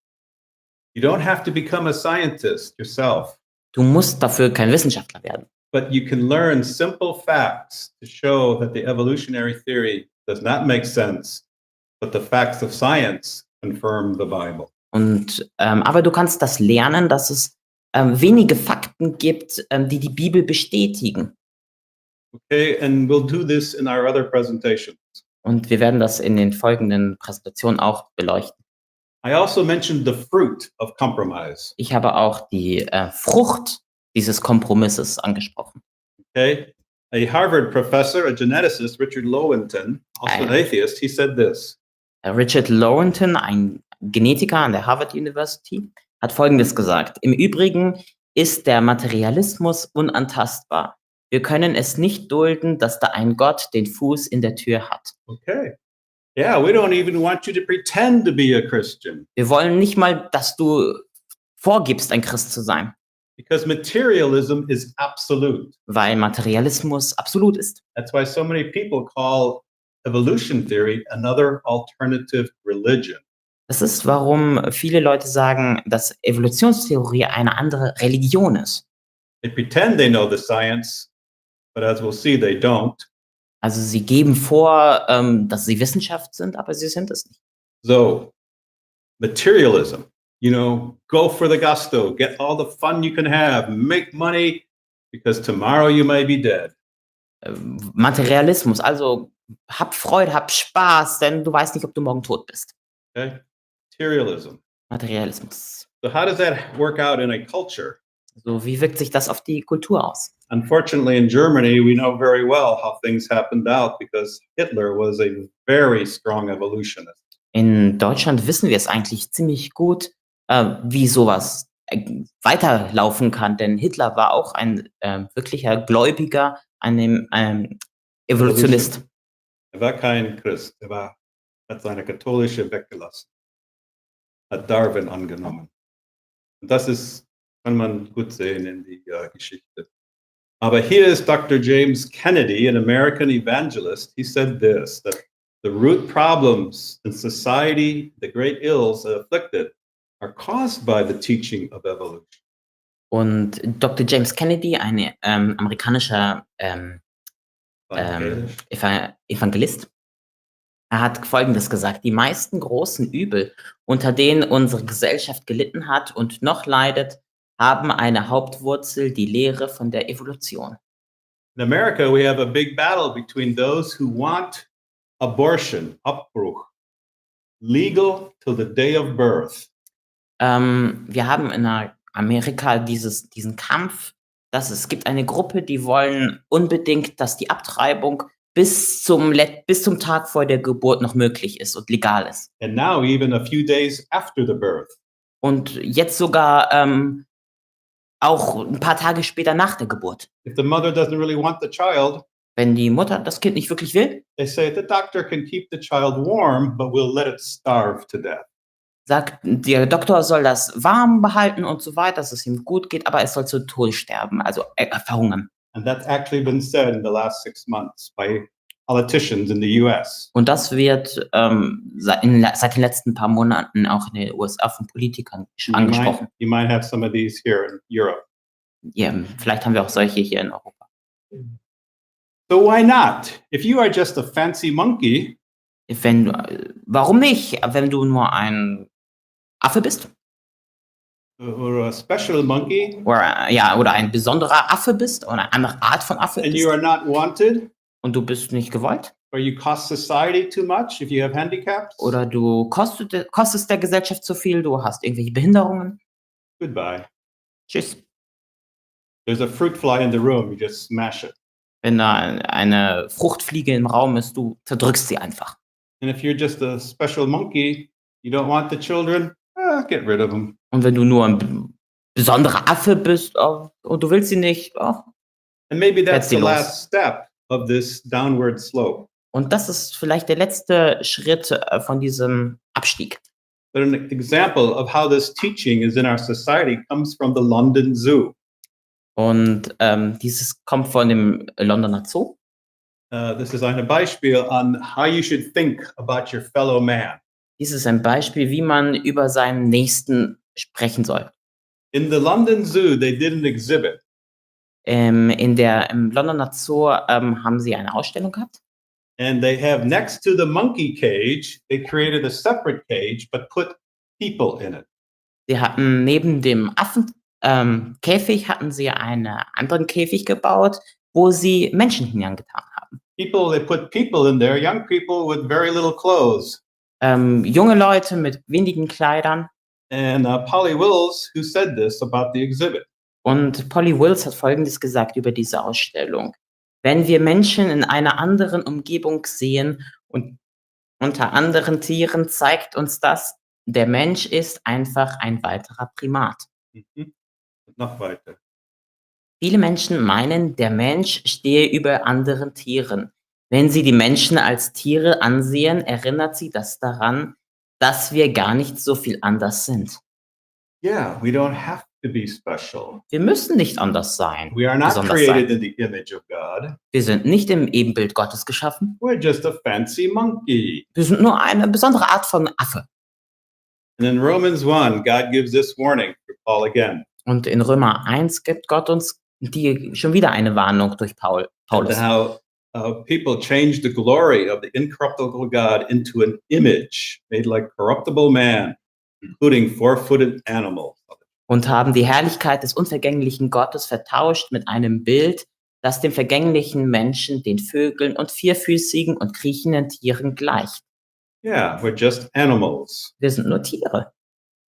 You don't have to become a scientist yourself, Du musst dafür kein Wissenschaftler werden. but you can learn simple facts to show that the evolutionary theory does not make sense, but the facts of science confirm the Bible. Aber du kannst das lernen, dass es wenige Fakten gibt, die die Bibel bestätigen. Okay, and we'll do this in our other presentations. Und wir werden das in den folgenden Präsentationen auch beleuchten. I also mentioned the fruit of compromise. Ich habe auch die Frucht dieses Kompromisses angesprochen. Okay, a Harvard professor, a geneticist, Richard Lowenthal, also an atheist, he said this. Richard Lowenthal, ein Genetiker an der Harvard University, hat Folgendes gesagt. Im Übrigen ist der Materialismus unantastbar. Wir können es nicht dulden, dass da ein Gott den Fuß in der Tür hat. Okay. Yeah, we don't even want you to pretend to be a Christian. Wir wollen nicht mal, dass du vorgibst, ein Christ zu sein. Because materialism is absolute. Weil Materialismus absolut ist. That's why so many people call evolution theory another alternative religion. Das ist, warum viele Leute sagen, dass Evolutionstheorie eine andere Religion ist. They pretend they know the science, but as we'll see, they don't. Also sie geben vor, dass sie Wissenschaft sind, aber sie sind es nicht. So, materialism, go for the gusto, get all the fun you can have, make money, because tomorrow you may be dead. Materialismus, also hab Freude, hab Spaß, denn du weißt nicht, ob du morgen tot bist. Okay? Materialismus. So how does that work out in a culture? So, wie wirkt sich das auf die Kultur aus? Unfortunately, in Germany, we know very well how things happened out because Hitler was a very strong evolutionist. In Deutschland wissen wir es eigentlich ziemlich gut, wie sowas weiterlaufen kann, denn Hitler war auch ein wirklicher Gläubiger, ein Evolutionist. Er war kein Christ, hat seine katholische weggelassen, hat Darwin angenommen. Und das kann man gut sehen in die Geschichte. Aber hier ist Dr. James Kennedy, an American evangelist. He said this, that the root problems in society, the great ills that afflicted, are caused by the teaching of evolution. Und Dr. James Kennedy, ein amerikanischer Evangelist, er hat Folgendes gesagt: Die meisten großen Übel, unter denen unsere Gesellschaft gelitten hat und noch leidet, haben eine Hauptwurzel, die Lehre von der Evolution. In America, we have a big battle between those who want abortion, Abbruch, legal till the day of birth. Wir haben in Amerika diesen Kampf, dass es gibt eine Gruppe, die wollen unbedingt, dass die Abtreibung bis zum Tag vor der Geburt noch möglich ist und legal ist. And now even a few days after the birth. Und jetzt sogar auch ein paar Tage später nach der Geburt. If the mother doesn't really want the child, wenn die Mutter das Kind nicht wirklich will, they say the doctor can keep the child warm, but we'll let it starve to death. Sagt, der Doktor soll das warm behalten und so weiter, dass es ihm gut geht, aber es soll zu Tode sterben, also verhungern. And that's actually been said in the last 6 months by politicians in the US. Und das wird seit den letzten paar Monaten auch in den USA von Politikern angesprochen. You might have some of these here in Europe. Ja, vielleicht haben wir auch solche hier in Europa. So why not? If you are just a fancy monkey, warum nicht, wenn du nur ein Affe bist? Or a special monkey? Oder ein besonderer Affe bist oder eine andere Art von Affe and bist. You are not wanted? Und du bist nicht gewollt? or you cost society too much if you have handicaps, oder du kostest der Gesellschaft zu viel, du hast irgendwelche Behinderungen. goodbye. Tschüss. There's a fruit fly in the room, you just smash it. Wenn da eine Fruchtfliege im Raum ist, du zerdrückst sie einfach. And if you're just a special monkey, you don't want the children, get rid of them. Und wenn du nur ein besonderer Affe bist und du willst sie nicht, And maybe that's sie the los. last step of this downward slope. Und das ist vielleicht der letzte Schritt von diesem Abstieg. But an example of how this teaching is in our society comes from the London Zoo. Und dieses kommt von dem Londoner Zoo. This is ein Beispiel on how you should think about your fellow man. Dies ist ein Beispiel, wie man über seinen Nächsten sprechen soll. In the London Zoo, they did an exhibit. Im Londoner Zoo haben sie eine Ausstellung gehabt. And they have next to the monkey cage, they created a separate cage, but put people in it. Sie hatten neben dem Affenkäfig hatten sie einen anderen Käfig gebaut, wo sie Menschen hineingetan haben. People, they put people in there, young people with very little clothes. Junge Leute mit wenigen Kleidern. And Polly Wills, who said this about the exhibit. Und Polly Wills hat Folgendes gesagt über diese Ausstellung. Wenn wir Menschen in einer anderen Umgebung sehen und unter anderen Tieren, zeigt uns das, der Mensch ist einfach ein weiterer Primat. Noch weiter. Viele Menschen meinen, der Mensch stehe über anderen Tieren. Wenn sie die Menschen als Tiere ansehen, erinnert sie das daran, dass wir gar nicht so viel anders sind. Yeah, we don't have to be special. Wir müssen nicht anders sein. We are not besonders created sein. in the image of God. Wir sind nicht im Ebenbild Gottes geschaffen. We're just a fancy monkey. Wir sind nur eine besondere Art von Affe. And in Romans 1, God gives this warning for Paul again. Und in Römer 1 gibt Gott uns schon wieder eine Warnung durch Paulus. How people change the glory of the incorruptible God into an image made like corruptible man, including four-footed animals. Und haben die Herrlichkeit des unvergänglichen Gottes vertauscht mit einem Bild, das dem vergänglichen Menschen, den Vögeln und vierfüßigen und kriechenden Tieren gleicht. Yeah, we're just animals. Wir sind nur Tiere.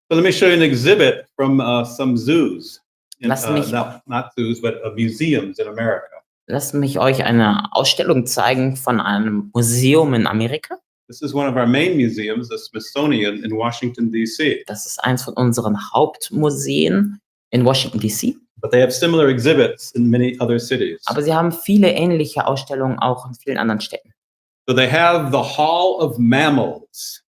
So let me show you an exhibit from some zoos. Lass mich- Not zoos, but museums in America. Lasst mich euch eine Ausstellung zeigen von einem Museum in Amerika. This is one of our main museums, the Smithsonian in Washington, D.C. Das ist eins von unseren Hauptmuseen in Washington, D.C. But they have similar exhibits in many other cities. Aber sie haben viele ähnliche Ausstellungen auch in vielen anderen Städten. So they have the Hall of Mammals.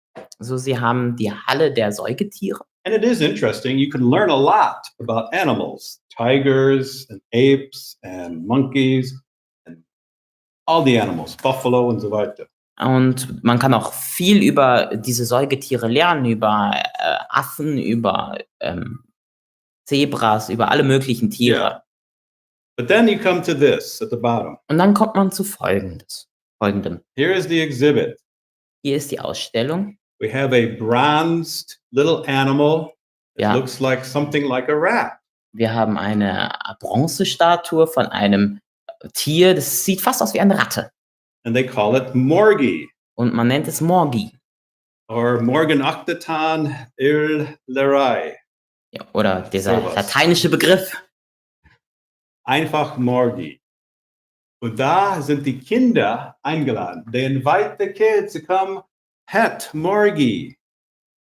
Also sie haben die Halle der Säugetiere. And it is interesting. You can learn a lot about animals, tigers and apes and monkeys and all the animals, buffalo and so weiter. Und man kann auch viel über diese Säugetiere lernen, über Affen, über Zebras, über alle möglichen Tiere. Yeah. But then you come to this at the bottom. Und dann kommt man zu Folgendem. Here is the exhibit. Hier ist die Ausstellung. We have a bronzed little animal. It Ja. looks like something like a rat. Wir haben eine Bronzestatue von einem Tier, das sieht fast aus wie eine Ratte. And they call it Morgi Und man nennt es Morgi. or Morganoctaton Irlerai. Ja, oder dieser Sowas. lateinische Begriff. Einfach Morgi. Und da sind die Kinder eingeladen. They invite the kids to come pet Morgi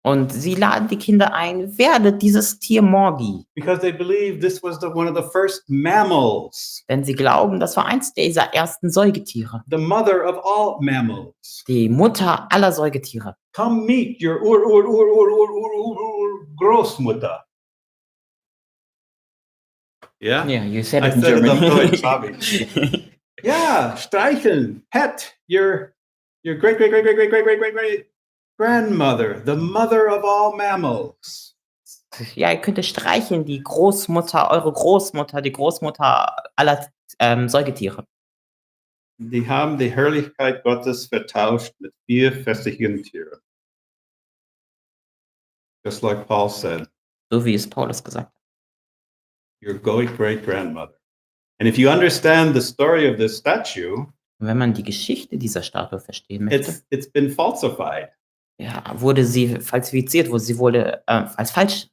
Und sie laden die Kinder ein, werdet dieses Tier Morgi. because they believe this was one of the first mammals, Denn sie glauben, das war eins dieser ersten Säugetiere. the mother of all mammals. Die Mutter aller Säugetiere. Come meet your Großmutter. Yeah? Yeah, you said I it in said it auf German. Deutsch, habe ich. Yeah, streicheln, pet your great grandmother, the mother of all mammals. Ja, ihr könnt es streicheln, die Großmutter, eure Großmutter, die Großmutter aller Säugetiere. Die haben die Herrlichkeit Gottes vertauscht mit vierfüßigen Tieren. Just like Paul said, So wie es Paulus gesagt hat. your great grandmother. And if you understand the story of this statue, Und wenn man die Geschichte dieser Statue verstehen möchte, It's been falsified. ja, wurde sie falsifiziert, sie wurde als falsch.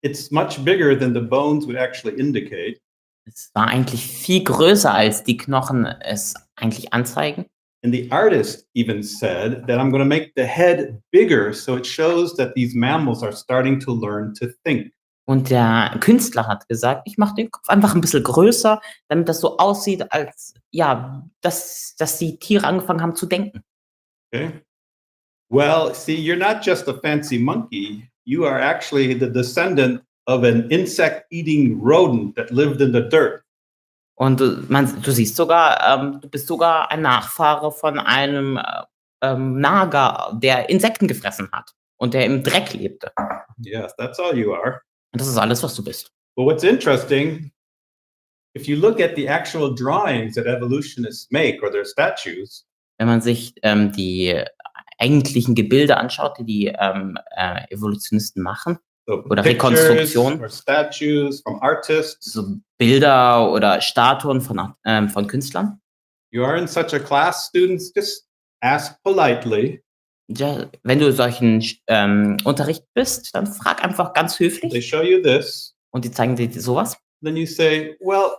It's much bigger than the bones would actually indicate. Es war eigentlich viel größer, als die Knochen es eigentlich anzeigen. And the artist even said that I'm going to make the head bigger so it shows that these mammals are starting to learn to think. Und der Künstler hat gesagt, ich mache den Kopf einfach ein bisschen größer, damit das so aussieht, als ja, dass die Tiere angefangen haben zu denken. Okay. Well, see, you're not just a fancy monkey. You are actually the descendant of an insect-eating rodent that lived in the dirt. Und du siehst sogar, du bist sogar ein Nachfahre von einem Nager, der Insekten gefressen hat und der im Dreck lebte. Yes, that's all you are. Und das ist alles, was du bist. But what's interesting, if you look at the actual drawings that evolutionists make or their statues, Wenn man sich die eigentlichen Gebilde anschaut, die Evolutionisten machen, so oder pictures Rekonstruktion, or statues from artists, so Bilder oder Statuen von Künstlern, you are in such a class, students just ask politely. ja, wenn du solchen Unterricht bist, dann frag einfach ganz They höflich show you this. und die zeigen dir sowas. Then you say, well,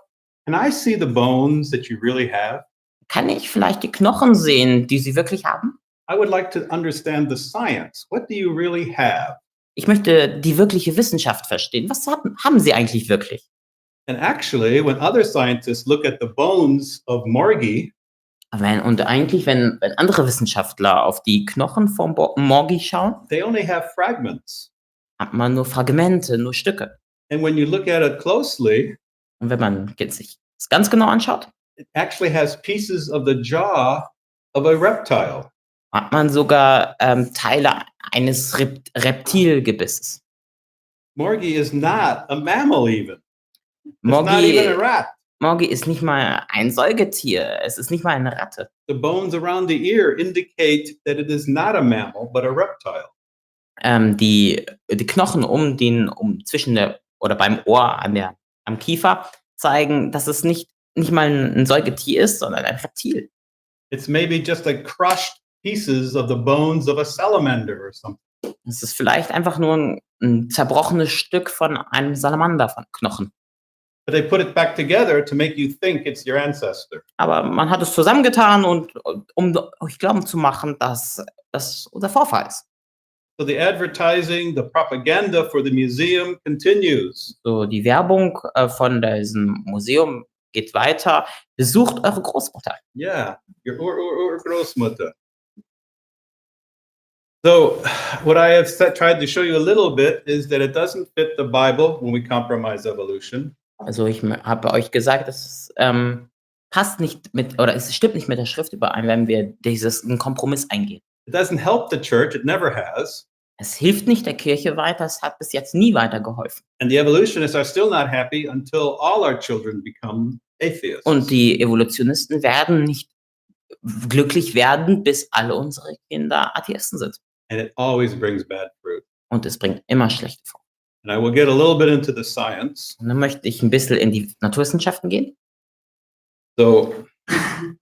can I see the bones that you really have? Kann ich vielleicht die Knochen sehen, die sie wirklich haben? I would like to understand the science. What do you really have? Ich möchte die wirkliche Wissenschaft verstehen. Was haben sie eigentlich wirklich? And actually, when other scientists look at the bones of Morgie, Wenn andere Wissenschaftler auf die Knochen vom Morgi schauen, they only have fragments. hat man nur Fragmente, nur Stücke. And when you look at it closely, Und wenn man sich das ganz genau anschaut, it actually has pieces of the jaw of a reptile. hat man sogar Teile eines Reptilgebisses. Morgie is not a mammal even. It's not even a rat. Morgi ist nicht mal ein Säugetier, es ist nicht mal eine Ratte. The bones around the ear indicate that it is not a mammal, but a reptile. Die Knochen zwischen oder beim Ohr am Kiefer zeigen, dass es nicht mal ein Säugetier ist, sondern ein Reptil. It's maybe just a crushed pieces of the bones of a salamander or something. Es ist vielleicht einfach nur ein zerbrochenes Stück von einem Salamander von Knochen. But they put it back together to make you think it's your ancestor. Aber man hat es zusammengetan, um euch glauben zu machen, dass das unser Vorfahr ist. So the advertising, the propaganda for the museum continues. So, die Werbung von diesem Museum geht weiter. Besucht eure Großmutter. Yeah, your Großmutter. So what I have tried to show you a little bit is that it doesn't fit the Bible when we compromise evolution. Also ich habe euch gesagt, es passt nicht oder es stimmt nicht mit der Schrift überein, wenn wir einen Kompromiss eingehen. It doesn't help the church, it never has. Es hilft nicht der Kirche weiter, es hat bis jetzt nie weitergeholfen. And the evolutionists are still not happy until all our children become atheists. Und die Evolutionisten werden nicht glücklich werden, bis alle unsere Kinder Atheisten sind. And it always brings bad fruit. Und es bringt immer schlechte Folgen. And I will get a little bit into the science. Und dann möchte ich ein bisschen in die Naturwissenschaften gehen. So I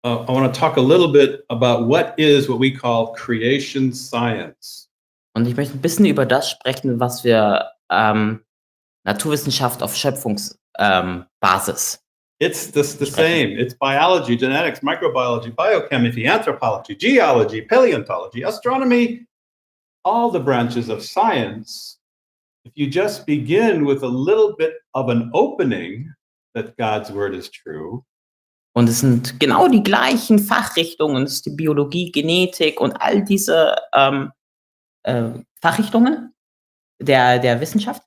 want to talk a little bit about what we call creation science. Und ich möchte ein bisschen über das sprechen, was wir Naturwissenschaft auf Schöpfungsbasis. It's the same. It's biology, genetics, microbiology, biochemistry, anthropology, geology, paleontology, astronomy, all the branches of science. If you just begin with a little bit of an opening that God's word is true. Und es sind genau die gleichen Fachrichtungen, es ist die Biologie, Genetik und all diese Fachrichtungen der Wissenschaft.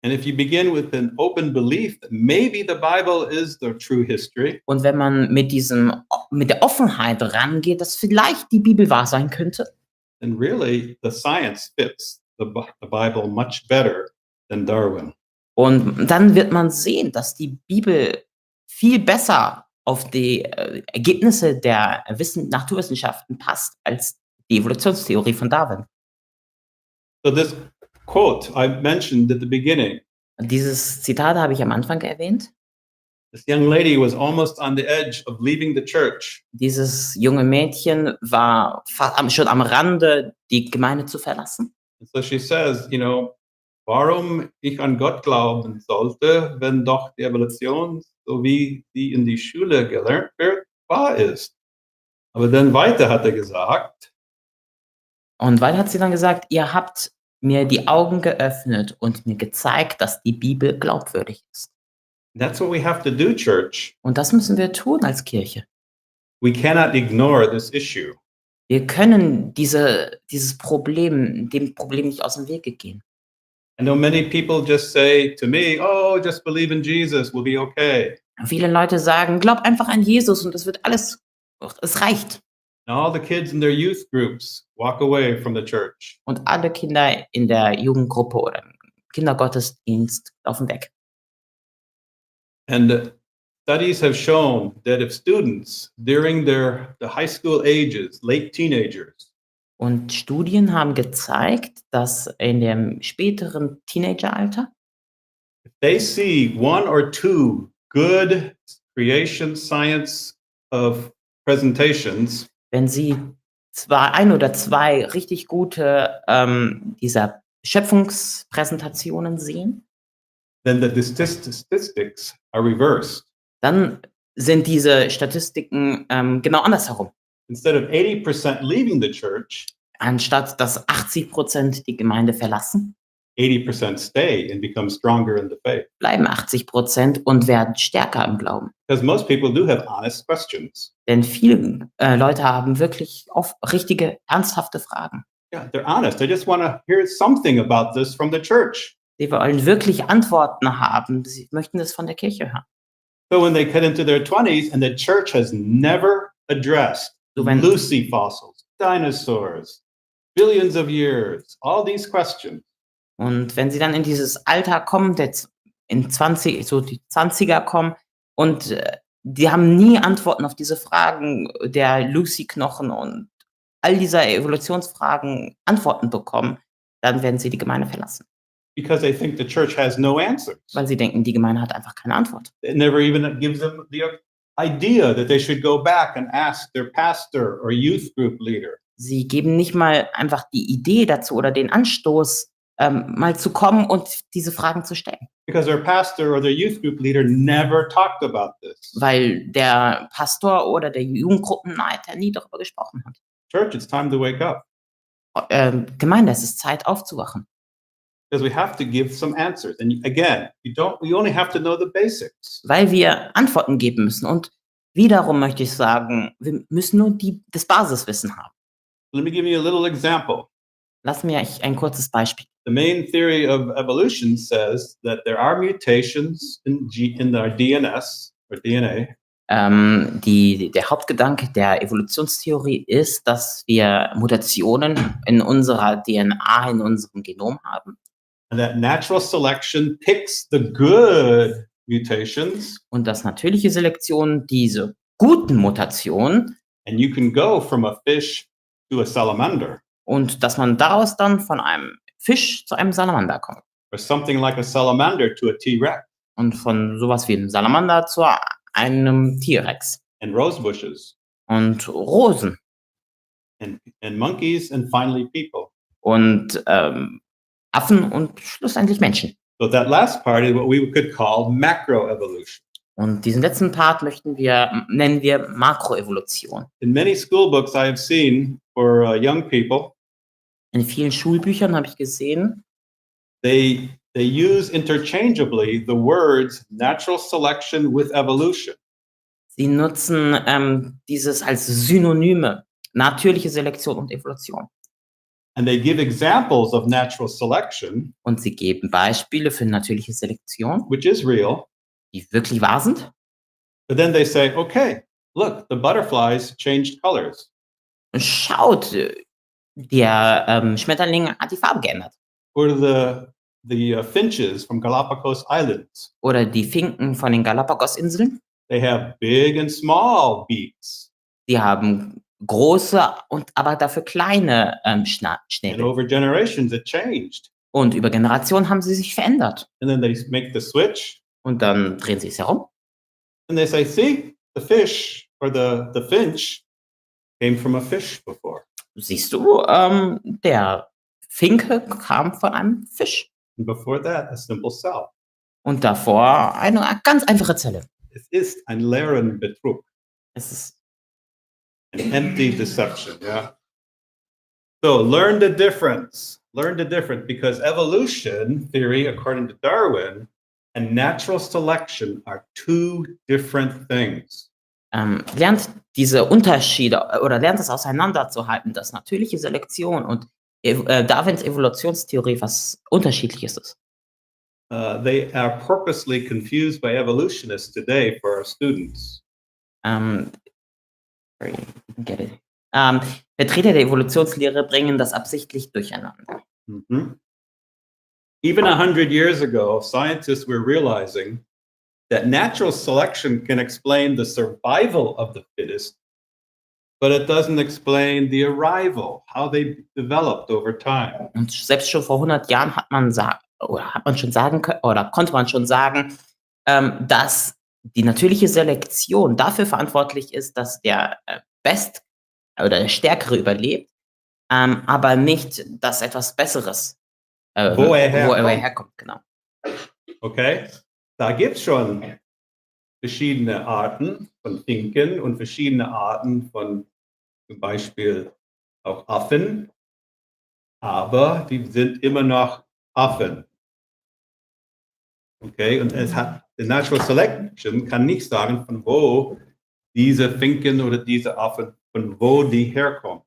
And if you begin with an open belief that maybe the Bible is the true history. Und wenn man mit der Offenheit rangeht, dass vielleicht die Bibel wahr sein könnte, then really the science fits the Bible much better than Darwin. Und dann wird man sehen, dass die Bibel viel besser auf die Ergebnisse der Naturwissenschaften passt als die Evolutionstheorie von Darwin. So this quote I mentioned at the beginning. Dieses Zitat habe ich am Anfang erwähnt. This young lady was almost on the edge of leaving the church. Dieses junge Mädchen war schon am Rande, die Gemeinde zu verlassen. And so she says, warum ich an Gott glauben sollte, wenn doch die Evolution, so wie sie in die Schule gelernt wird, wahr ist. Aber dann weiter hat er gesagt, Und weiter hat sie dann gesagt, ihr habt mir die Augen geöffnet und mir gezeigt, dass die Bibel glaubwürdig ist. that's what we have to do, church. Und das müssen wir tun als Kirche. We cannot ignore this issue. Wir können dem Problem nicht aus dem Wege gehen. I know many people just say to me, oh, just believe in Jesus, we'll be okay. Viele Leute sagen, glaub einfach an Jesus und es reicht. And all the kids in their youth groups walk away from the church. Und alle Kinder in der Jugendgruppe oder im Kindergottesdienst laufen weg. And studies have shown that if students during the high school ages, late teenagers, Und Studien haben gezeigt, dass in dem späteren Teenageralter, if they see one or two good creation science of presentations, wenn sie ein oder zwei richtig gute dieser Schöpfungspräsentationen sehen, then the statistics are reversed. dann sind diese Statistiken genau andersherum. Instead of 80% leaving the church, Anstatt dass 80% die Gemeinde verlassen, 80% stay and become stronger in the faith. bleiben 80% und werden stärker im Glauben. Because most people do have honest questions. Denn viele Leute haben wirklich oft richtige, ernsthafte Fragen. Yeah, they're honest. They just want to hear something about this from the church. Sie wollen wirklich Antworten haben. Sie möchten das von der Kirche hören. So when they get into their 20s and the church has never addressed So wenn, Lucy fossils, dinosaurs, billions of years, all these questions, und wenn sie dann in dieses Alter kommen, die 20er kommen und die haben nie Antworten auf diese Fragen der Lucy-Knochen und all dieser Evolutionsfragen Antworten bekommen, dann werden sie die Gemeinde verlassen. because they think the church has no answers. Weil sie denken, die Gemeinde hat einfach keine Antwort. It never even gives them the idea that they should go back and ask their pastor or youth group leader. Sie geben nicht mal einfach die Idee dazu oder den Anstoß, mal zu kommen und diese Fragen zu stellen. Because their pastor or their youth group leader never talked about this. Weil der Pastor oder der Jugendgruppenleiter nie darüber gesprochen hat. Church, it's time to wake up. Gemeinde, es ist Zeit aufzuwachen. Because we have to give some answers. And again, we only have to know the basics. Weil wir Antworten geben müssen. Und wiederum möchte ich sagen, wir müssen nur das Basiswissen haben. Let me give you a little example. Lass mir ein kurzes Beispiel. The main theory of evolution says that there are mutations in our DNS or DNA. Der Hauptgedanke der Evolutionstheorie ist, dass wir Mutationen in unserer DNA, in unserem Genom haben. And that natural selection picks the good mutations. Und dass natürliche Selektion diese guten Mutationen And you can go from a fish to a salamander. Und dass man daraus dann von einem Fisch zu einem Salamander kommt. Or something like a salamander to a T-Rex. Und von sowas wie einem Salamander zu einem T-Rex. And rose bushes. Und Rosen. And monkeys and finally people. Und Affen und schlussendlich Menschen. So that last part is what we could call macroevolution. Und diesen letzten Part nennen wir Makroevolution. In many school books I have seen for young people, In vielen Schulbüchern habe ich gesehen, they use interchangeably the words natural selection with evolution. sie nutzen dieses als Synonyme, natürliche Selektion und Evolution. And they give examples of natural selection, Und sie geben Beispiele für natürliche Selektion, which is real. die wirklich wahr sind. But then they say, okay, look, the butterflies changed colors. Schaut, der Schmetterling hat die Farbe geändert. Or the finches from Galapagos Islands. Oder die Finken von den Galapagos-Inseln. They have big and small beaks. Die haben große und aber dafür kleine And Schnäbel. over generations, it changed. Und über Generationen haben sie sich verändert. And then they make the switch. Und dann drehen sie es herum. And they say, see, the fish or the finch came from a fish before. Siehst du, der Finke kam von einem Fisch. And before that, a simple cell. Und davor eine ganz einfache Zelle. Es ist ein leeren Betrug, Es ist an empty deception, yeah? So learn the difference. Learn the difference because evolution theory, according to Darwin, and natural selection are two different things. Lernt diese Unterschiede oder lernt es auseinanderzuhalten, dass natürliche Selektion und Darwins Evolutionstheorie was Unterschiedliches ist. They are purposely confused by evolutionists today for our students. Sorry, get it. Vertreter der Evolutionslehre bringen das absichtlich durcheinander. Mhm. Even 100 years ago, scientists were realizing that natural selection can explain the survival of the fittest, but it doesn't explain the arrival, how they developed over time. Und selbst schon vor 100 Jahren konnte man schon sagen, dass die natürliche Selektion dafür verantwortlich ist, dass der der Stärkere überlebt, aber nicht, dass etwas Besseres Wo er herkommt. Genau. Okay? Da gibt es schon verschiedene Arten von Finken und verschiedene Arten von zum Beispiel auch Affen, aber die sind immer noch Affen. Okay, und die Natural Selection kann nicht sagen, von wo diese Finken oder diese Affen, von wo die herkommt.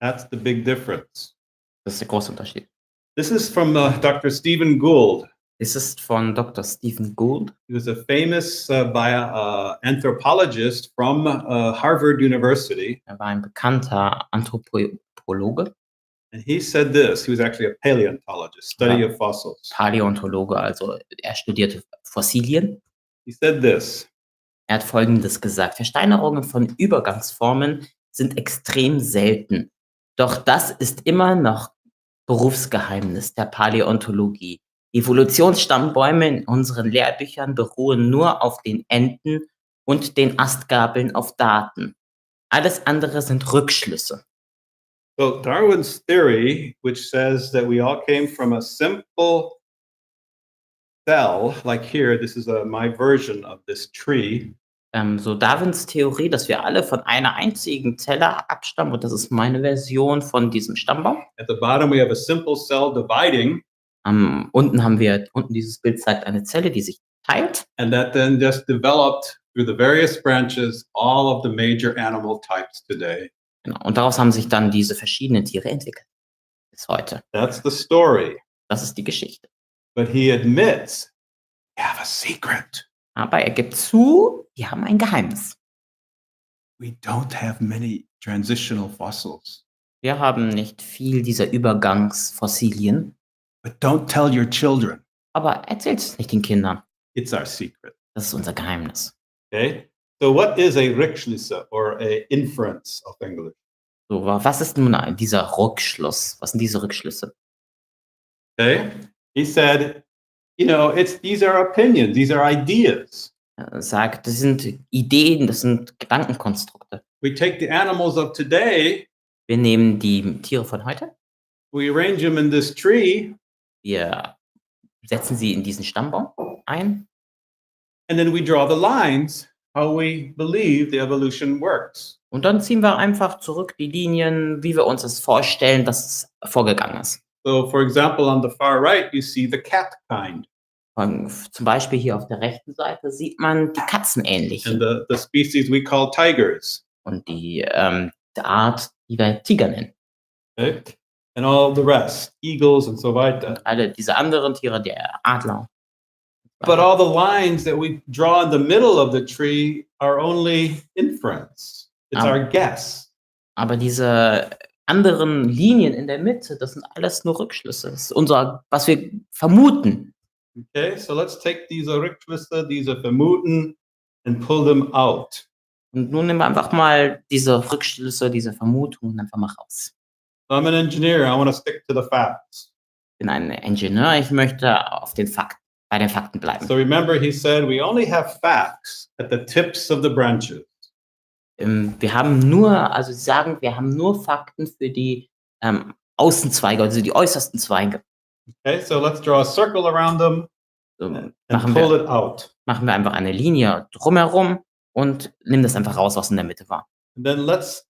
That's the big difference. Das ist der große Unterschied. This is from Dr. Stephen Gould. Es ist von Dr. Stephen Gould. He was a famous anthropologist from Harvard University. Er war ein bekannter Anthropologe. And he said this. He was actually a paleontologist, study of fossils. Paläontologe, also er studierte Fossilien. He said this. Er hat Folgendes gesagt: Versteinerungen von Übergangsformen sind extrem selten. Doch das ist immer noch Berufsgeheimnis der Paläontologie. Evolutionsstammbäume in unseren Lehrbüchern beruhen nur auf den Enden und den Astgabeln auf Daten. Alles andere sind Rückschlüsse. So Darwin's theory, which says that we all came from a simple cell, like here, this is my version of this tree. So Darwins Theorie, dass wir alle von einer einzigen Zelle abstammen, und das ist meine Version von diesem Stammbaum. At the bottom we have a simple cell dividing. Unten dieses Bild zeigt eine Zelle, die sich teilt. And that then just developed through the various branches all of the major animal types today. Genau. Und daraus haben sich dann diese verschiedenen Tiere entwickelt. Bis heute. That's the story. Das ist die Geschichte. But he admits, we have a secret. Aber er gibt zu, wir haben ein Geheimnis. We don't have many transitional fossils. Wir haben nicht viel dieser Übergangsfossilien. But don't tell your children. Aber erzählt es nicht den Kindern. It's our secret. Das ist unser Geheimnis. Okay? So what is a Rückschlüsse or a inference of English? So, was ist nun dieser Rückschluss? Was sind diese Rückschlüsse? Okay? He said, these are opinions, these are ideas. Er sagt, das sind Ideen, das sind Gedankenkonstrukte. We take the animals of today. Wir nehmen die Tiere von heute. We arrange them in this tree. Wir setzen sie in diesen Stammbaum ein. And then we draw the lines how we believe the evolution works. Und dann ziehen wir einfach zurück die Linien, wie wir uns das vorstellen, dass es vorgegangen ist. So, for example, on the far right, you see the cat kind. Zum Beispiel hier auf der rechten Seite sieht man die Katzenähnlichen. And the species we call tigers. Und die Art, die wir Tiger nennen. Okay? And all the rest, eagles and so weiter. Und alle diese anderen Tiere, der Adler. But all the lines that we draw in the middle of the tree are only inference. It's our guess. Aber diese anderen Linien in der Mitte, das sind alles nur Rückschlüsse. Das ist was wir vermuten. Okay, so let's take these Rückschlüsse, diese Vermuten, and pull them out. Und nun nehmen wir einfach mal diese Rückschlüsse, diese Vermutungen einfach mal raus. So I'm an engineer, I want to stick to the facts. Ich bin ein Ingenieur, ich möchte auf den Fakten bei den Fakten bleiben. So remember, he said, we only have facts at the tips of the branches. Wir haben nur, also sie sagen, wir haben nur Fakten für die Außenzweige, also die äußersten Zweige. Okay, so let's draw a circle around them So, and machen pull wir it out. einfach eine Linie drumherum und nehmen das einfach raus, was in der Mitte war. And then let's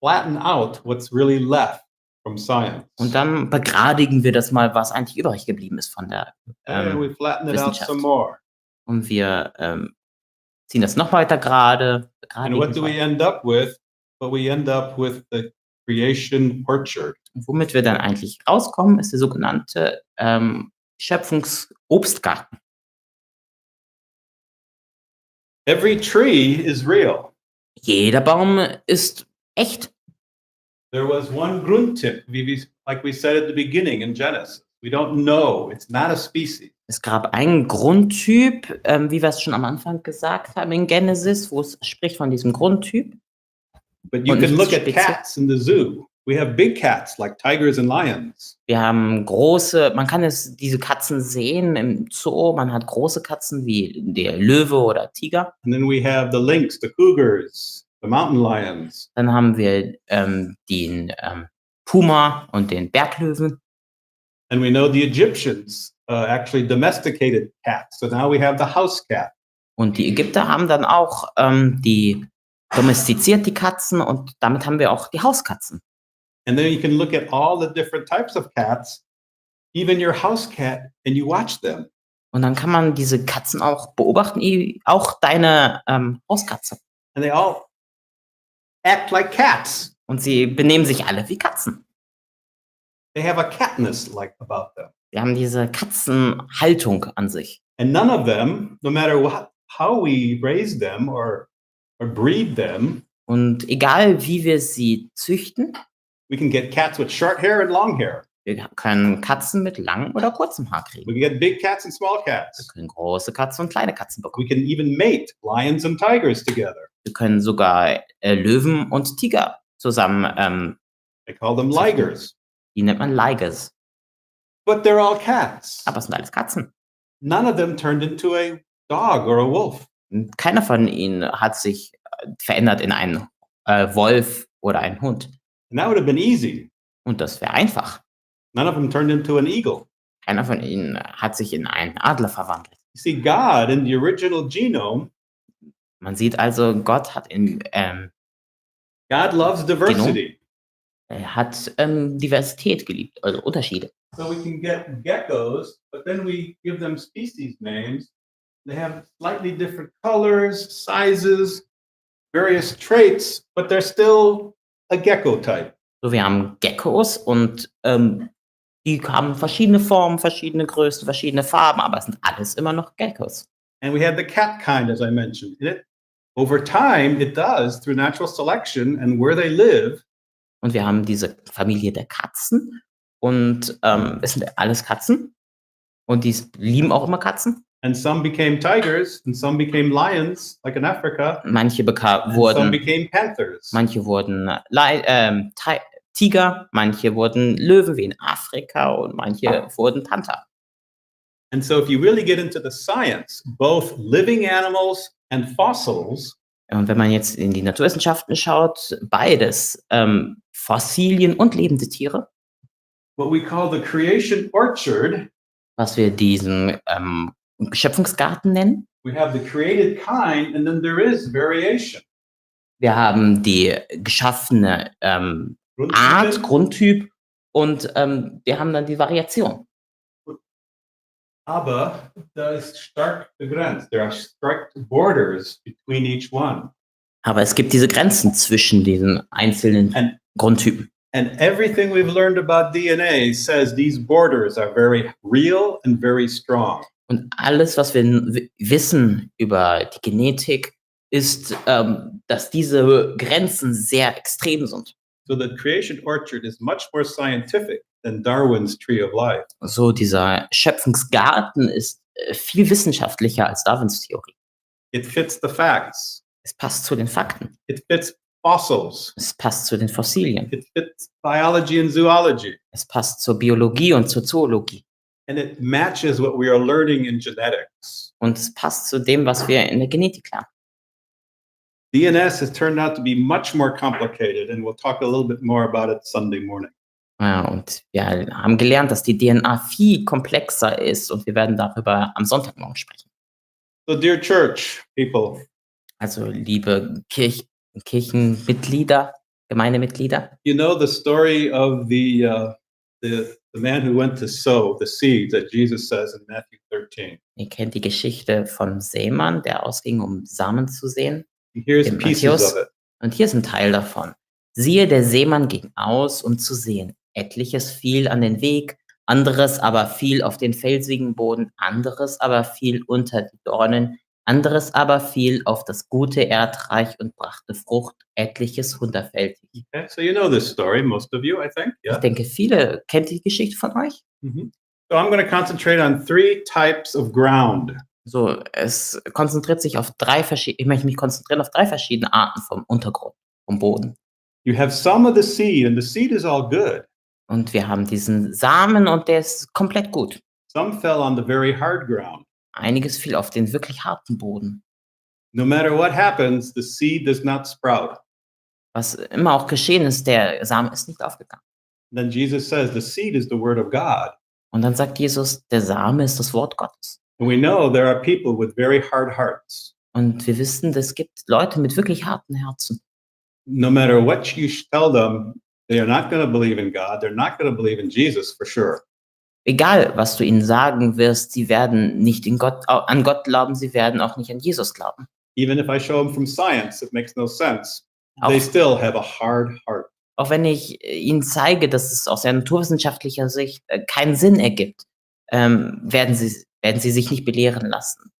flatten out what's really left from science. Und dann begradigen wir das mal, was eigentlich übrig geblieben ist von der And we flatten it out Wissenschaft. some more. Und wir ziehen das noch weiter gerade. And what do we end up with? But we end up with the creation orchard. Und womit wir dann eigentlich rauskommen, ist der sogenannte Schöpfungsobstgarten. Every tree is real. Jeder Baum ist echt. There was one Grundtyp, like we said at the beginning in Genesis. We don't know. It's not a species. Es gab einen Grundtyp, wie wir es schon am Anfang gesagt haben in Genesis, wo es spricht von diesem Grundtyp. But you Und can nicht look at speziell. cats in the zoo. We have big cats like tigers and lions. Wir haben man kann diese Katzen sehen im Zoo, man hat große Katzen wie der Löwe oder Tiger. And then we have the lynx, the cougars, the mountain lions. Dann haben wir den Puma und den Berglöwen. And we know the Egyptians actually domesticated cats. So now we have the house cat. Und die Ägypter haben dann auch die domestiziert, die Katzen, und damit haben wir auch die Hauskatzen. And then you can look at all the different types of cats, even your house cat, and you watch them. Und dann kann man diese Katzen auch beobachten, auch deine Hauskatze. And they all act like cats. Und sie benehmen sich alle wie Katzen. They have a catness like about them. Wir haben diese Katzenhaltung an sich. And none of them, no matter how we raise them or breed them, Und egal wie wir sie züchten, we can get cats with short hair and long hair. wir können Katzen mit langem oder kurzem Haar kriegen. We can get big cats and small Wir cats. können große Katzen und kleine Katzen bekommen. We can even mate lions and tigers together. Wir können sogar Löwen und Tiger zusammen, They call them ligers. die nennt man Ligers. But they're all cats. Aber es sind alles Katzen. None of them turned into a dog or a wolf. Und keiner von ihnen hat sich verändert in einen Wolf oder einen Hund. And that would have been easy. Und das wäre einfach. None of them turned into an eagle. Keiner von ihnen hat sich in einen Adler verwandelt. You see, God in the original genome, Man sieht also, Gott hat God loves diversity. er hat Diversität geliebt, also Unterschiede. So we can get geckos, but then we give them species names. They have slightly different colors, sizes, various traits, but they're still a gecko type. So, wir haben Geckos und die haben verschiedene Formen, verschiedene Größen, verschiedene Farben, aber es sind alles immer noch Geckos. And we had the cat kind, as I mentioned. Over time, it does, through natural selection and where they live, Und wir haben diese Familie der Katzen und es sind alles Katzen und die lieben auch immer Katzen. and some became tigers, and some became lions, like in Africa, Manche and some wurden became panthers. Tiger, manche wurden Löwen wie in Afrika und manche wurden Panther. And so if you really get into the science, both living animals and fossils, Und wenn man jetzt in die Naturwissenschaften schaut, beides, Fossilien und lebende Tiere, what we call the creation orchard, was wir diesen Schöpfungsgarten nennen. we have the created kind, and then there is variation. Wir haben die geschaffene Art, Grundtyp und wir haben dann die Variation. Aber da ist stark begrenzt. There are strict borders between each one. Aber es gibt diese Grenzen zwischen diesen einzelnen And- Grundtypen. And everything we've learned about DNA says these borders are very real and very strong. Und alles, was wir wissen über die Genetik, ist, dass diese Grenzen sehr extrem sind. So the creation orchard is much more scientific than Darwin's tree of life. So dieser Schöpfungsgarten ist viel wissenschaftlicher als Darwins Theorie. It fits the facts. Es passt zu den Fakten. It fits fossils. Es passt zu den Fossilien. It fits biology and zoology. Es passt zur Biologie und zur Zoologie. And it matches what we are learning in genetics. Und es passt zu dem, was wir in der Genetik lernen. DNS has turned out to be much more complicated, and we'll talk a little bit more about it Sunday morning. Ja, und wir haben gelernt, dass die DNA viel komplexer ist und wir werden darüber am Sonntagmorgen sprechen. So, dear church people, Also liebe Kirchenmitglieder, Gemeindemitglieder, you know the story of the man who went to sow the seeds that Jesus says in Matthew 13. ihr kennt die Geschichte vom Sämann, der ausging, um Samen zu säen. Here's In pieces Matthäus. of it. Und hier ist ein Teil davon. Siehe, der Sämann ging aus, um zu säen. Etliches fiel an den Weg, anderes aber fiel auf den felsigen Boden, anderes aber fiel unter die Dornen, anderes aber fiel auf das gute Erdreich und brachte Frucht, etliches 100-fältig. Okay, so you know this story, most of you, I think. Ich Yeah. denke, viele kennt die Geschichte von euch. So I'm going to concentrate on 3 types of ground. So, es konzentriert sich auf ich möchte mich konzentrieren auf 3 verschiedene Arten vom Untergrund, vom Boden. You have some of the seed, and the seed is all good. Und wir haben diesen Samen und der ist komplett gut. Some fell on the very hard ground. Einiges fiel auf den wirklich harten Boden. No matter what happens, the seed does not sprout. Was immer auch geschehen ist, der Samen ist nicht aufgegangen. Then Jesus says the seed is the word of God. Und dann sagt Jesus, der Same ist das Wort Gottes. And we know there are people with very hard hearts. Und wir wissen, es gibt Leute mit wirklich harten Herzen. No matter what you tell them, they are not going to believe in God. They're not going to believe in Jesus for sure. Egal, was du ihnen sagen wirst, sie werden nicht an Gott glauben, sie werden auch nicht an Jesus glauben. Even if I show them from science, it makes no sense. Auch, They still have a hard heart. auch wenn ich ihnen zeige, dass es aus der naturwissenschaftlicher Sicht keinen Sinn ergibt, werden sie sich nicht belehren lassen.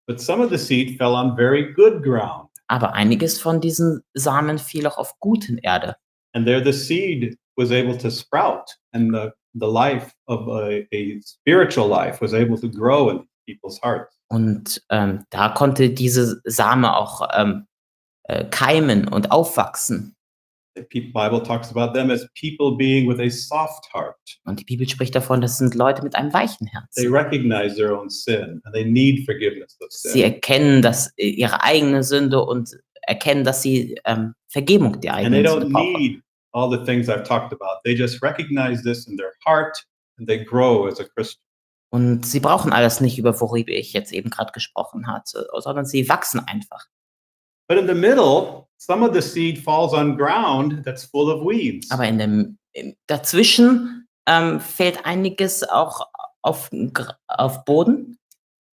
But some of the seed fell on very good ground. Aber einiges von diesen Samen fiel auch auf guten Erde. And there the seed was able to sprout, and the life of a spiritual life was able to grow in people's hearts. Und da konnte diese Same auch keimen und aufwachsen. The Bible talks about them as people being with a soft heart. Und die Bibel spricht davon, das sind Leute mit einem weichen They Herzen. recognize their own sin, and they need forgiveness of Sie sin. erkennen ihre eigene Sünde und erkennen, dass sie Vergebung der And they eigenen Sünde don't brauchen. need all the things I've talked about. They just recognize this in their heart, and they grow as a Christian. Und sie brauchen alles nicht, worüber ich jetzt eben gerade gesprochen hatte, sondern sie wachsen einfach. But in the middle, some of the seed falls on ground that's full of weeds. Aber dazwischen fällt einiges auch auf Boden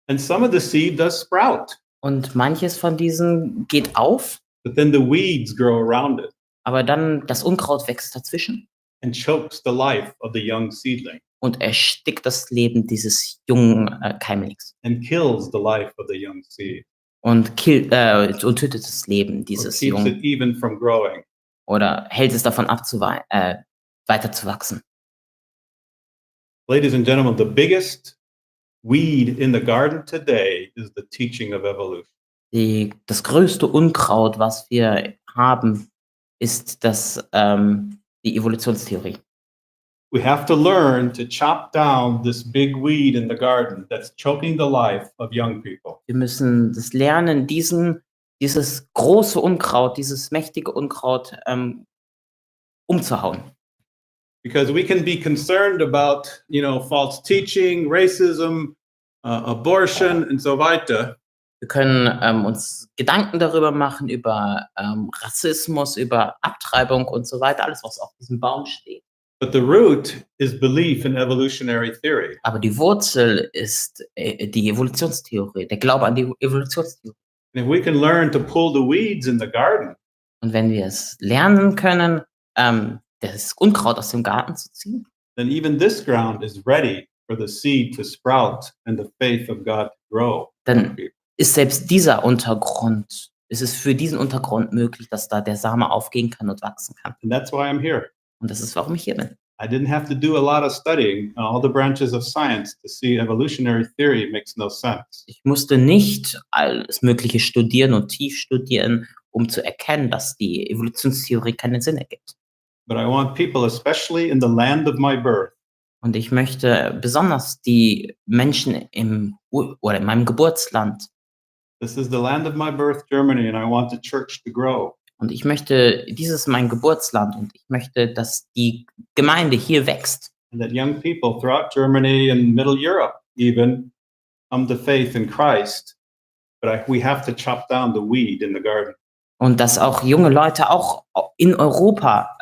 And some of the seed does sprout, und manches von diesen geht auf, but then the weeds grow around it aber dann das Unkraut wächst dazwischen and chokes the life of the young seedling und erstickt das Leben dieses jungen Keimlings and kills the life of the young seed, und tötet das Leben or dieses keeps jungen it even from growing. oder hält es davon ab, weiter zu wachsen. Ladies and gentlemen, the biggest weed in the garden today is the teaching of evolution. Das größte Unkraut, was wir haben, ist die Evolutionstheorie. We have to learn to chop down this big weed in the garden that's choking the life of young people. Wir müssen das lernen, dieses große Unkraut, dieses mächtige Unkraut umzuhauen. Because we can be concerned about, false teaching, racism, abortion, and so weiter. Wir können uns Gedanken darüber machen, über Rassismus, über Abtreibung und so weiter, alles, was auf diesem Baum steht. But the root is belief in evolutionary theory. Aber die Wurzel ist die Evolutionstheorie, der Glaube an die Evolutionstheorie. And if we can learn to pull the weeds in the garden, Und wenn wir es lernen können, das Unkraut aus dem Garten zu ziehen, then even this ground is ready for the seed to sprout and the faith of God to grow. dann ist selbst dieser Untergrund, ist es für diesen Untergrund möglich, dass da der Same aufgehen kann und wachsen kann. And that's why I'm here. Und das ist, warum ich hier bin. I didn't have to do a lot of studying on all the branches of science to see evolutionary theory makes no sense. Ich musste nicht alles Mögliche studieren und tief studieren, um zu erkennen, dass die Evolutionstheorie keinen Sinn ergibt. But I want people, especially in the land of my birth, Und ich möchte besonders die Menschen oder in meinem Geburtsland. This is the land of my birth, Germany, and I want the church to grow. Und ich möchte, dieses ist mein Geburtsland und ich möchte, dass die Gemeinde hier wächst. And that young people throughout Germany and Middle Europe even come to faith in Christ. But we have to chop down the weed in the garden. Und dass auch junge Leute auch in Europa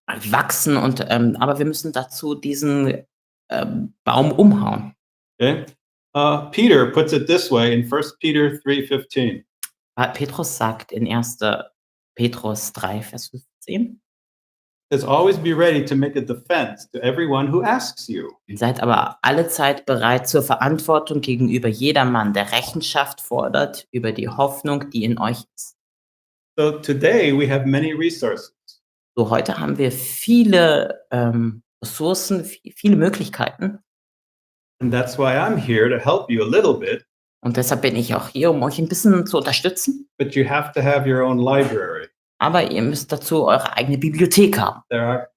wachsen. Aber wir müssen dazu diesen Baum umhauen. Okay? Peter puts it this way in 1 Peter 3:15. Petrus sagt in 1. Petrus 3, Vers 15. Says, always be ready to make a defense to everyone who asks you. Seid aber allezeit bereit zur Verantwortung gegenüber jedermann, der Rechenschaft fordert über die Hoffnung, die in euch ist. So today we have many resources. So heute haben wir viele Ressourcen, viele Möglichkeiten. And that's why I'm here to help you a little bit. Und deshalb bin ich auch hier, um euch ein bisschen zu unterstützen. But you have to have your own library. Aber ihr müsst dazu eure eigene Bibliothek haben. There are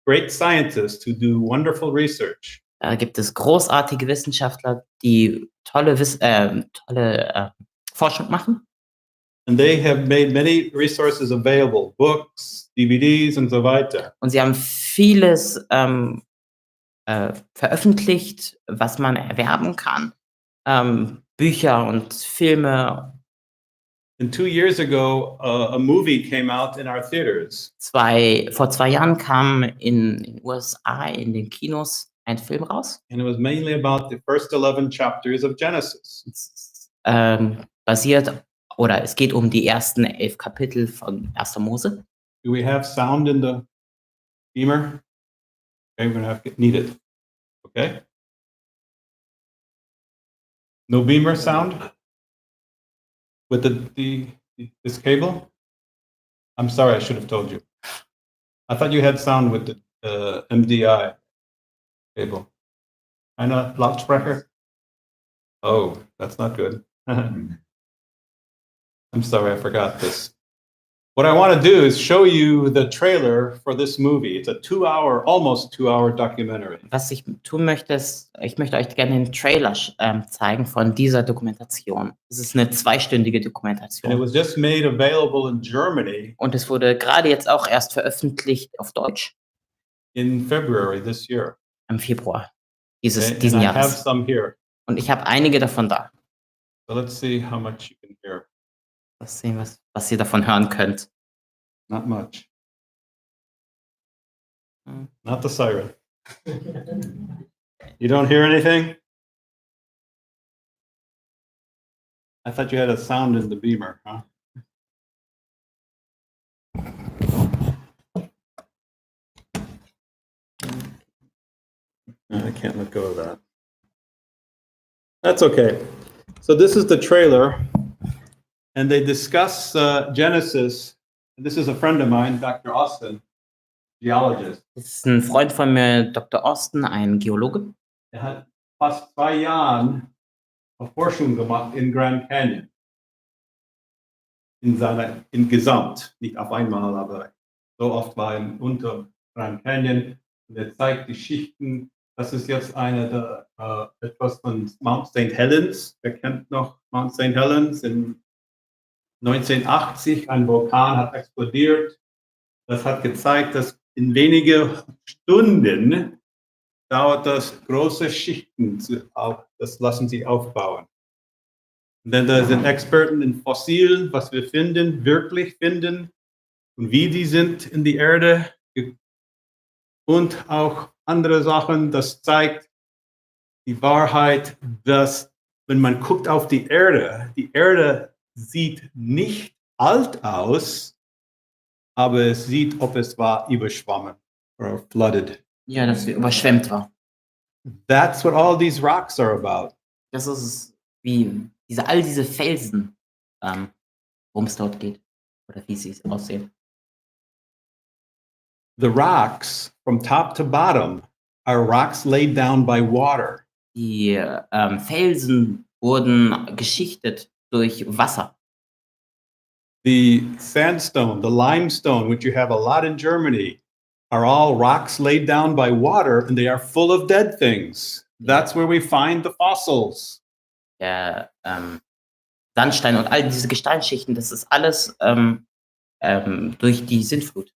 great scientists who do wonderful research. Da gibt es großartige Wissenschaftler, die tolle Forschung machen. And they have made many resources available, books, DVDs and so weiter. Und sie haben vieles veröffentlicht, was man erwerben kann. Bücher und Filme. And 2 years ago, a movie came out in our theaters. Vor 2 Jahren kam in den USA in den Kinos ein Film raus. And it was mainly about the first 11 chapters of Genesis. Es geht um die ersten 11 Kapitel von 1. Mose. Do we have sound in the beamer? Okay, we're gonna need it. Okay. No beamer sound with this cable? I'm sorry, I should have told you. I thought you had sound with the MDI cable. Eine Lautsprecher? Oh, that's not good. I'm sorry, I forgot this. What I want to do is show you the trailer for this movie. It's a almost 2-hour documentary. Was ich tun möchte, ist, ich möchte euch gerne den Trailer zeigen von dieser Dokumentation. Es ist eine 2-stündige And it Dokumentation. was just made available in Germany Und es wurde gerade jetzt auch erst veröffentlicht auf Deutsch in February this year. im Februar And diesen I have Jahres. some here. Und ich habe einige davon da. So let's see how much you can hear. Mal sehen, was ihr davon hören könnt. Not much. Not the siren. You don't hear anything? I thought you had a sound in the beamer, huh? I can't let go of that. That's okay. So this is the trailer, and they discuss Genesis. This is a friend of mine, Dr. Austin, geologist. Das ist ein Freund von mir, Dr. Austin, ein Geologe. Er hat fast 2 Jahren Forschung gemacht in Grand Canyon. In Gesamt, nicht auf einmal, aber so oft war er unter Grand Canyon. Und er zeigt die Schichten. Das ist jetzt etwas von Mount St. Helens. Wer kennt noch Mount St. Helens? In 1980 ein Vulkan hat explodiert. Das hat gezeigt, dass in wenigen Stunden dauert das große Schichten, das lassen sie aufbauen. Und dann da sind Experten in Fossilen, was wir finden, wirklich finden und wie die sind in die Erde und auch andere Sachen, das zeigt die Wahrheit, dass wenn man guckt auf die Erde sieht nicht alt aus, aber es sieht, ob es war überschwommen oder flooded. Ja, dass wir überschwemmt war. That's what all these rocks are about. Das ist wie all diese Felsen, worum es dort geht. Oder wie sie aussehen. The rocks from top to bottom are rocks laid down by water. Die Felsen wurden geschichtet durch Wasser. The sandstone, the limestone, which you have a lot in Germany, are all rocks laid down by water, and they are full of dead things. That's where we find the fossils. Der Sandstein und all diese Gesteinsschichten, das ist alles durch die Sintflut.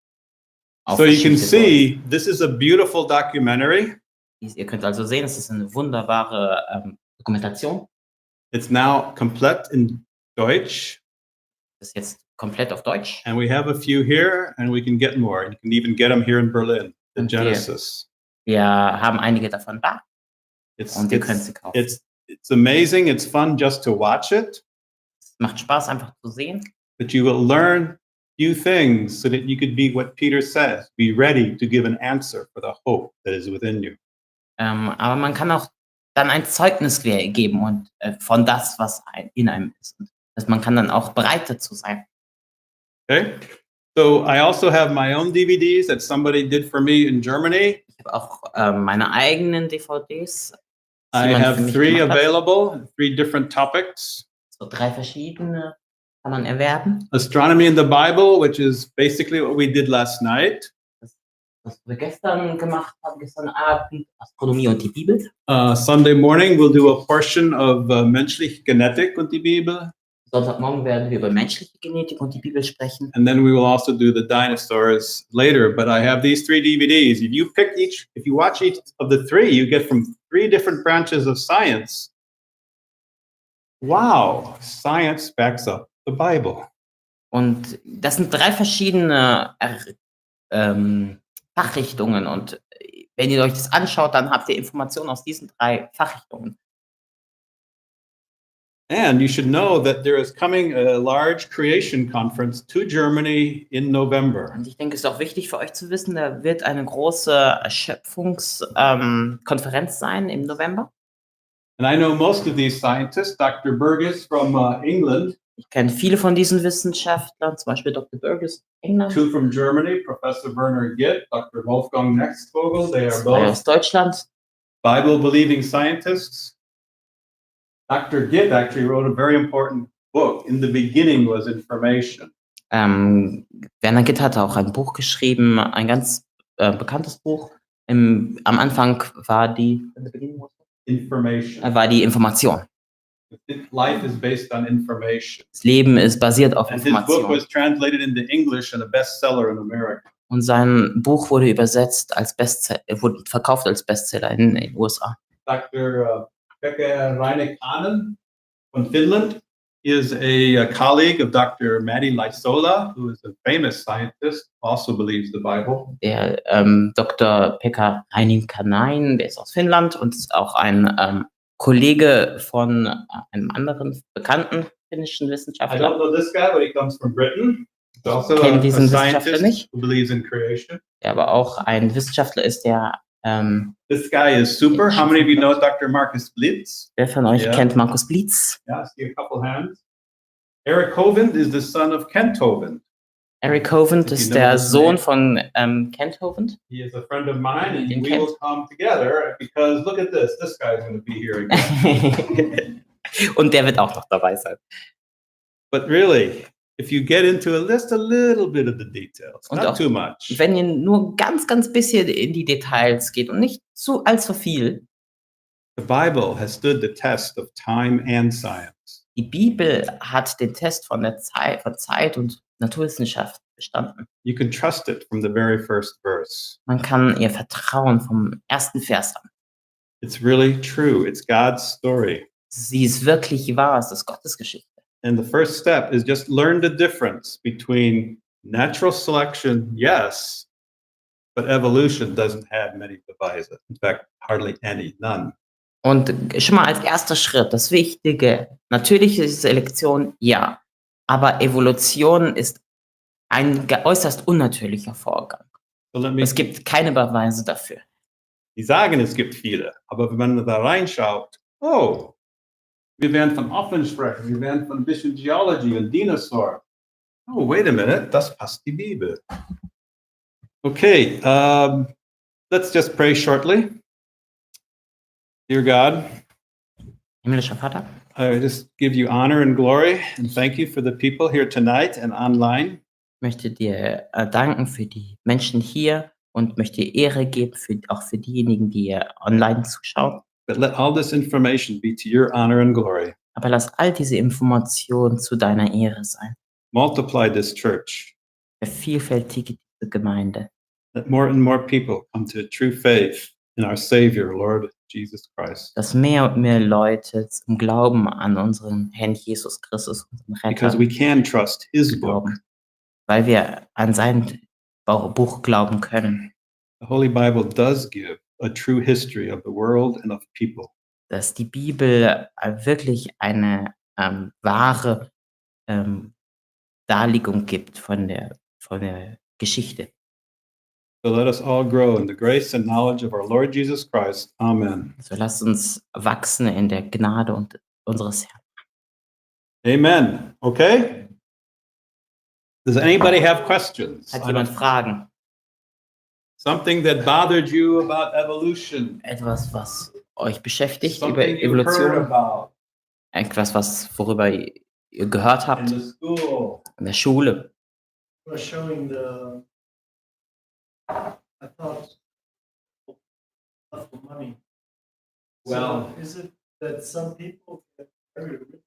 So you can aufgeschüttet see, this is a beautiful documentary. worden. Ihr könnt also sehen, es ist eine wunderbare Dokumentation. It's now komplett in Deutsch, Das ist jetzt komplett auf Deutsch. and we have a few here, and we can get more. You can even get them here in Berlin, the Und Genesis. Wir haben einige davon da It's, und ihr könnt it's, sie kaufen. it's amazing. It's fun just to watch it, Es macht Spaß, einfach zu sehen. but you will learn few things so that you could be what Peter says, be ready to give an answer for the hope that is within you. Aber man kann auch dann ein Zeugnis geben und von das, was in einem ist. Und man kann dann auch bereit dazu sein. Okay? So I also have my own DVDs that somebody did for me in Germany. Ich habe auch meine eigenen DVDs. die I jemand für have mich 3 gemacht hat. available, 3 different topics. So 3 verschiedene kann man erwerben. Astronomy in the Bible, which is basically what we did last night. Was wir gestern gemacht haben, gestern Abend, Astronomie und die Bibel. Sunday morning, we'll do a portion of menschliche Genetik und die Bibel. Sonntagmorgen werden wir über menschliche Genetik und die Bibel sprechen. And then we will also do the dinosaurs later. But I have these 3 DVDs. If you watch each of the 3, you get from 3 different branches of science. Wow, science backs up the Bible. Und das sind 3 verschiedene Fachrichtungen. Und wenn ihr euch das anschaut, dann habt ihr Informationen aus diesen 3 Fachrichtungen. And you should know that there is coming a large creation conference to Germany in November. Und ich denke, es ist auch wichtig für euch zu wissen, da wird eine große Schöpfungskonferenz sein im November. And I know most of these scientists, Dr. Burgess from England, Ich kenne viele von diesen Wissenschaftlern, zum Beispiel Dr. Burgess, England, 2 from Germany, Professor Werner Gitt, Dr. Wolfgang Nextvogel. They are 2 both aus Deutschland. Bible-believing scientists. Dr. Gitt actually wrote a very important book. In the beginning was information. Werner Gitt hatte auch ein Buch geschrieben, ein ganz bekanntes Buch. Am Anfang war die Information. Life is based on information. Das Leben ist basiert auf And his book Information. was translated into English and a bestseller in America. Und sein Buch wurde übersetzt als wurde verkauft als Bestseller in den USA. Dr. Pekka Reinekainen from Finland is a colleague of Dr. Matti Laisola, who is a famous scientist, also believes the Bible. Der Dr. Pekka Reinekainen, der ist aus Finnland und ist auch ein Kollege von einem anderen bekannten finnischen I don't Wissenschaftler. know this guy, but he comes from Britain. He's also Ich kenne a diesen Wissenschaftler scientist nicht, who believes in creation. der aber auch ein Wissenschaftler ist, der This guy is super. How many of you know Dr. Marcus Blitz? wer von euch Ja. kennt Markus Blitz? Yeah, I see a couple hands. Eric Hovind is the son of Kent Hovind. Eric Hovind If you ist know der his Sohn name. von Kent Hovind. He is a friend of mine, and Den we kennt. will come together because look at this. This guy's going to be here again. Und der wird auch noch dabei sein. But really, if you get into just a little bit of the details, Und not auch- too much, Wenn ihr nur ganz bisschen in die Details geht und nicht zu allzu viel, the Bible has stood the test of time and science. die Bibel hat den Test von Zeit und Naturwissenschaft bestanden. You can trust it from the very first verse. Man kann ihr vertrauen vom ersten Vers an. It's really true. It's God's story. Sie ist wirklich wahr, es ist Gottes Geschichte. And the first step is just learn the difference between natural selection, yes, but evolution doesn't have many devices. In fact, hardly any, none. Und schon mal als erster Schritt, das Wichtige, natürliche Selektion, ja, aber Evolution ist ein äußerst unnatürlicher Vorgang. So let me, Es gibt keine Beweise dafür. die sagen, es gibt viele, aber wenn man da reinschaut, oh, wir werden von Affen sprechen, wir werden von ein bisschen Geology und Dinosaur. Oh, wait a minute, das passt die Bibel. Okay, let's just pray shortly. Dear God, Himmlischer Vater, I just give you honor and glory and thank you for the people here tonight and online. ich möchte dir danken für die Menschen hier und möchte Ehre geben, auch für diejenigen, die online zuschauen. But let all this information be to your honor and glory. Aber lass all diese Informationen zu deiner Ehre sein. Multiply this church. Vervielfältige diese Gemeinde. Let more and more people come to true faith in our Savior, Lord Jesus Christ. Dass mehr und mehr Leute zum Glauben an unseren Herrn Jesus Christus, unseren Because Retter, we can trust His book. glauben. Weil wir an sein Buch glauben können. The Holy Bible does give a true history of the world and of people. Dass die Bibel wirklich eine wahre Darlegung gibt von der Geschichte. So let us all grow in the grace and knowledge of our Lord Jesus Christ. Amen. So lasst uns wachsen in der Gnade unseres Herrn. Amen. Okay? Does anybody have questions? Hat jemand Fragen? Something that bothered you about evolution? Etwas, was euch beschäftigt über Something you heard Evolution? about Etwas, worüber ihr gehört in habt the school? in der Schule? We're showing the, I thought, of the money. Well- So is it that some people get very rich?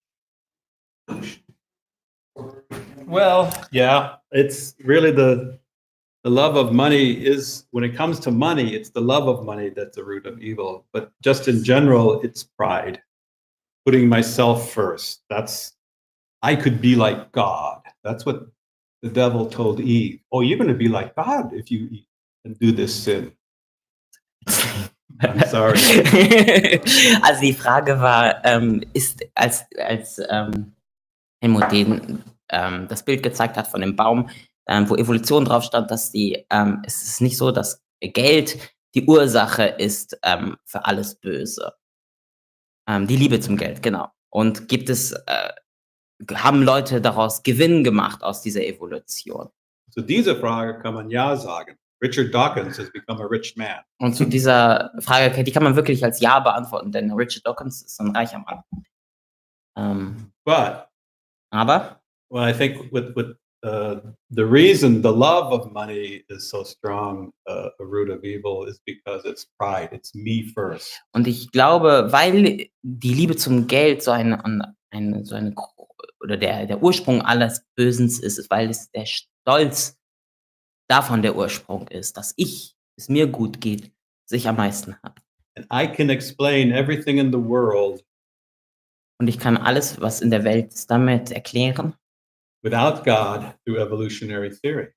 Well, yeah, it's really the love of money is, when it comes to money, it's the love of money that's the root of evil. But just in general, it's pride, putting myself first. I could be like God. That's what the devil told Eve. Oh, you're going to be like God if you eat and do this sin. I'm sorry. Also die Frage war, ist als Helmut das Bild gezeigt hat von dem Baum, wo Evolution drauf stand, dass es ist nicht so, dass Geld die Ursache ist für alles Böse. Die Liebe zum Geld, genau. Und haben Leute daraus Gewinn gemacht aus dieser Evolution? So diese Frage kann man ja sagen. Richard Dawkins has become a rich man. Und zu dieser Frage, die kann man wirklich als Ja beantworten, denn Richard Dawkins ist ein reicher Mann. But Aber well, I think with the reason the love of money is so strong, a root of evil, is because it's pride. It's me first. und ich glaube, weil die Liebe zum Geld oder der Ursprung alles Bösen ist, weil es der Stolz davon der Ursprung ist, dass es mir gut geht, dass ich am meisten habe. And I can explain everything in the world Und ich kann alles, was in der Welt ist, damit erklären, without God through evolutionary theory.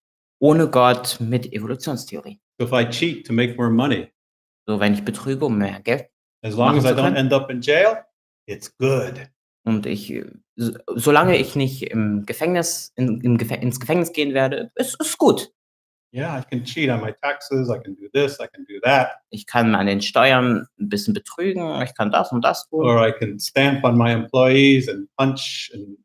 ohne Gott mit Evolutionstheorie. So if I cheat to make more money, So, wenn ich betrüge, um mehr Geld, as long as I Machen zu don't können. end up in jail, it's good. und solange ich nicht ins Gefängnis gehen werde, ist gut. Yeah, I can cheat on my taxes. I can do this. I can do that. Ich kann an den Steuern ein bisschen betrügen, ich kann das und das tun. Or I can stamp on my employees and punch and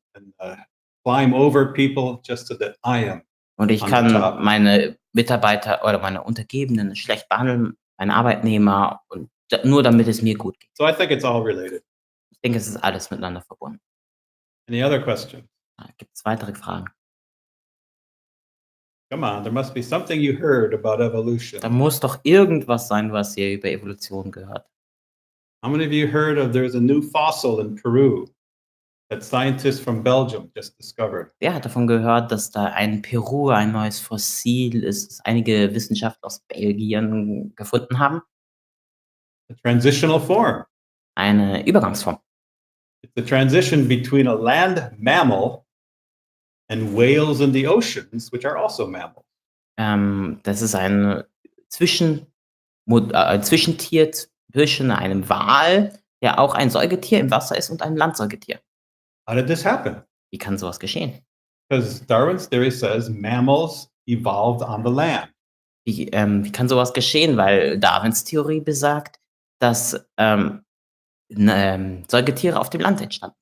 climb over people just so that I am. Und ich on kann the top. meine Mitarbeiter oder meine Untergebenen schlecht behandeln, meine Arbeitnehmer, und nur damit es mir gut geht. So I think it's all related. Ich denke, es ist alles miteinander verbunden. Any other questions? Gibt es weitere Fragen? Come on, there must be something you heard about evolution. Da muss doch irgendwas sein, was ihr über Evolution gehört. How many of you heard of there's a new fossil in Peru that scientists from Belgium just discovered? Wer hat davon gehört, dass da in Peru ein neues Fossil ist, das einige Wissenschaftler aus Belgien gefunden haben? A transitional form. Eine Übergangsform. It's the transition between a land mammal and whales in the oceans, which are also mammals. Das ist ein Zwischentier zwischen einem Wal, der auch ein Säugetier im Wasser ist, und einem Landsäugetier. How did this happen? Wie kann sowas geschehen? Because Darwin's theory says mammals evolved on the land. Wie kann sowas geschehen? Weil Darwins Theorie besagt, dass Säugetiere auf dem Land entstanden.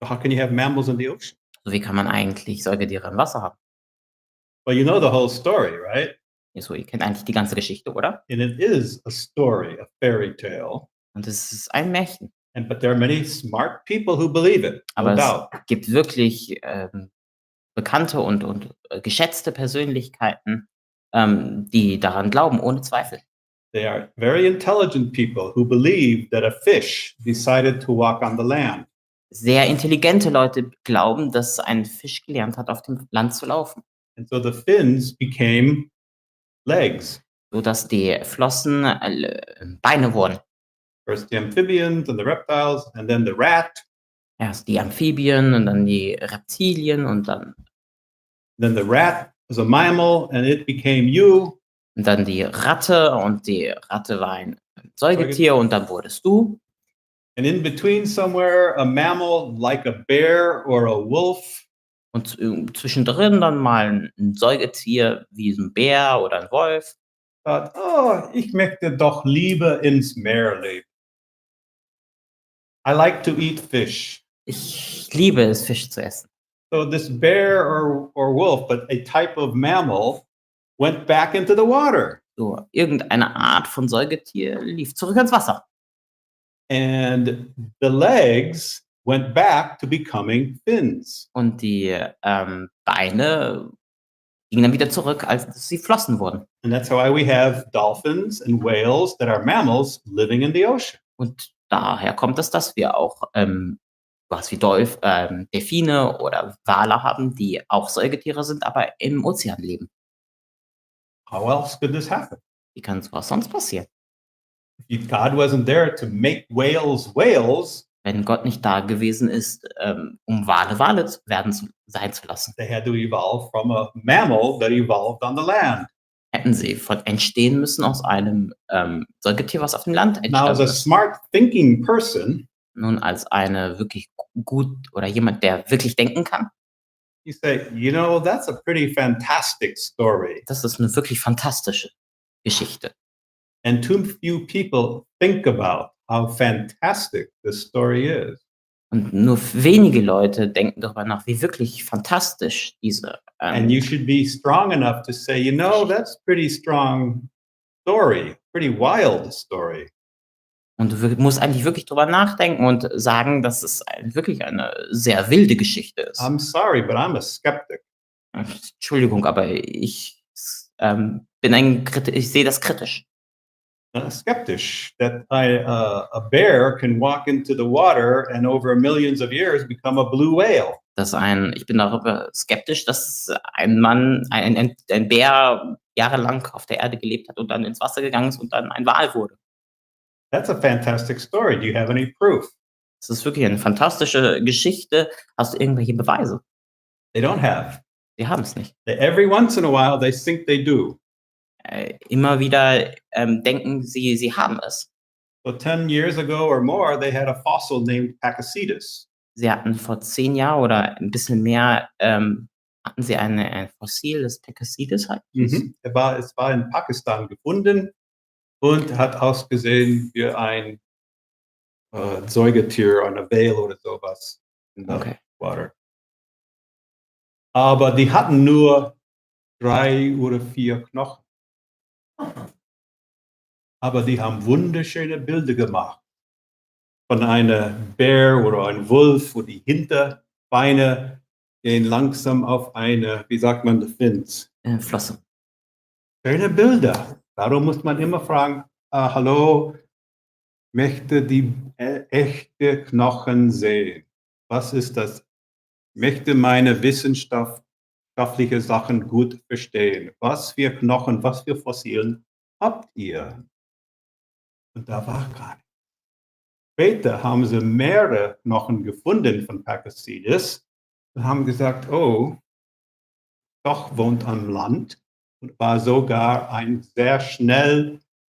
So how can you have mammals in the ocean? So, wie kann man eigentlich Säugetiere im Wasser haben? Well, you know the whole story, right? So, ihr kennt eigentlich die ganze Geschichte, oder? And it is a story, a fairy tale. Und es ist ein Märchen. But there are many smart people who believe it, no Aber doubt. es gibt wirklich bekannte und geschätzte Persönlichkeiten, die daran glauben, ohne Zweifel. They are very intelligent people who believe that a fish decided to walk on the land. Sehr intelligente Leute glauben, dass ein Fisch gelernt hat, auf dem Land zu laufen, And so the fins became legs. sodass die Flossen Beine wurden. First the amphibians and the reptiles, and then the rat, Erst die Amphibien und dann die Reptilien und then the rat was a mammal and it became you. dann die Ratte und die Ratte war ein Säugetier und dann wurdest du. And in between somewhere, a mammal like a bear or a wolf. Und zwischendrin dann mal ein Säugetier wie ein Bär oder ein Wolf. Thought, oh, ich möchte doch lieber ins Meer leben. I like to eat fish. Ich liebe es, Fisch zu essen. So this bear or wolf, but a type of mammal, went back into the water. So, irgendeine Art von Säugetier lief zurück ins Wasser. And the legs went back to becoming fins. Und die Beine gingen dann wieder zurück, als sie Flossen wurden. And that's why we have dolphins and whales that are mammals living in the ocean. Und daher kommt es, dass wir auch was wie Delfine oder Wale haben, die auch Säugetiere sind, aber im Ozean leben. How else could this happen? Wie kann sowas sonst passieren? If God wasn't there to make whales whales, Wenn Gott nicht da gewesen ist, um Wale sein zu lassen, they had to evolve from a mammal that evolved on the land. hätten sie entstehen müssen aus einem Säugetier, was auf dem Land Now, as entstanden a ist. smart thinking person, Nun, als eine wirklich gut oder jemand, der wirklich denken kann, you say, you know, that's a pretty fantastic story. das ist eine wirklich fantastische Geschichte. And too few people think about how fantastic this story is. Und nur wenige Leute denken darüber nach, wie wirklich fantastisch diese And you should be strong enough to say, you know, that's pretty strong story, pretty wild story. und du musst eigentlich wirklich drüber nachdenken und sagen, dass es wirklich eine sehr wilde Geschichte ist. I'm sorry, but I'm a skeptic. Entschuldigung, aber ich sehe das kritisch. Skeptisch that a bear can walk into the water and over millions of years become a blue whale. Ich bin darüber skeptisch, dass ein Bär jahrelang auf der Erde gelebt hat und dann ins Wasser gegangen ist und dann ein Wal wurde. That's a fantastic story. Do you have any proof? Das ist wirklich eine fantastische Geschichte. Hast du irgendwelche Beweise? They don't have. Sie haben es nicht. Every once in a while, they think they do. Immer wieder denken sie haben es. So 10 years ago or more, they had a fossil named Pakicetus. Sie hatten vor 10 Jahren oder ein bisschen mehr, hatten sie ein Fossil, das Pakicetus heißt. Es war in Pakistan gefunden und hat ausgesehen wie ein Säugetier, eine Whale oder sowas in the water. Aber die hatten nur 3 oder 4 Knochen. Aber die haben wunderschöne Bilder gemacht von einem Bär oder einem Wolf, wo die Hinterbeine gehen langsam auf eine, wie sagt man, die Fins. Flosse. Schöne Bilder. Darum muss man immer fragen, hallo, möchte die echte Knochen sehen? Was ist das? Möchte meine wissenschaftliche Sachen gut verstehen? Was für Knochen, was für Fossilien habt ihr? Und da war gar nichts. Später haben sie mehrere Knochen gefunden von Pakicetus und haben gesagt, oh, doch wohnt am Land und war sogar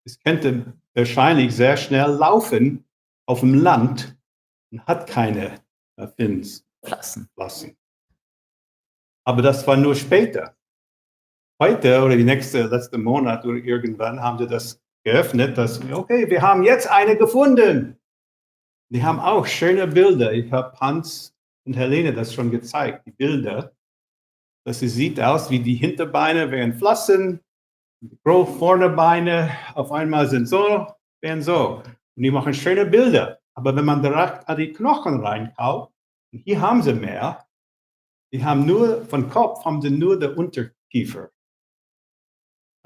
es könnte wahrscheinlich sehr schnell laufen auf dem Land und hat keine Fins lassen. Aber das war nur später. Heute oder letzten Monat oder irgendwann haben sie das geöffnet, dass, okay, wir haben jetzt eine gefunden. Die haben auch schöne Bilder. Ich habe Hans und Helene das schon gezeigt, die Bilder. Das sieht aus wie die Hinterbeine wären Flossen, die vorne Beine auf einmal wären so. Und die machen schöne Bilder. Aber wenn man direkt an die Knochen reinkauft, und hier haben sie mehr, vom Kopf haben sie nur den Unterkiefer.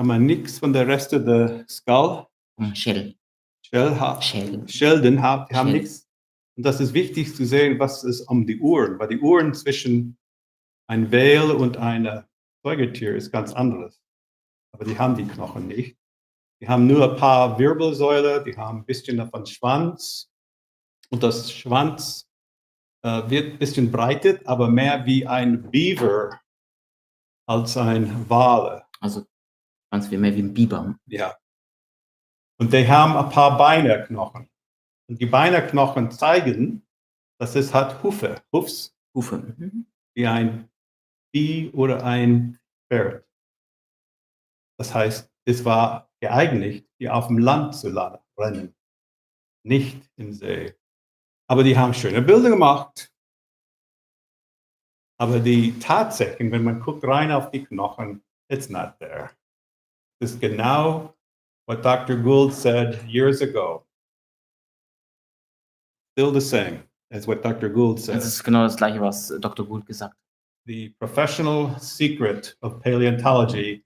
haben wir nichts von der Rest of the skull. Schädel. Schelden Schädel. haben Schädel. nichts. Und das ist wichtig zu sehen, was ist um die Ohren, weil die Ohren zwischen ein Wal und einem Säugetier ist ganz anderes. Aber die haben die Knochen nicht. Die haben nur ein paar Wirbelsäule, die haben ein bisschen davon Schwanz. Und das Schwanz wird ein bisschen breitet, aber mehr wie ein Beaver als ein Wale. Also ganz viel mehr wie ein Biber. Ja. Und die haben ein paar Beinerknochen. Und die Beinerknochen zeigen, dass es hat Hufe, Hufs, Hufe. wie ein Vieh oder ein Pferd. Das heißt, es war geeignet, die auf dem Land zu rennen, nicht im See. Aber die haben schöne Bilder gemacht. Aber die Tatsachen, wenn man guckt rein auf die Knochen, it's not there. Das ist genau what Dr. Gould said years ago. Still the same as what Dr. Gould Das said. ist genau das Gleiche, was Dr. Gould gesagt hat. The professional secret of paleontology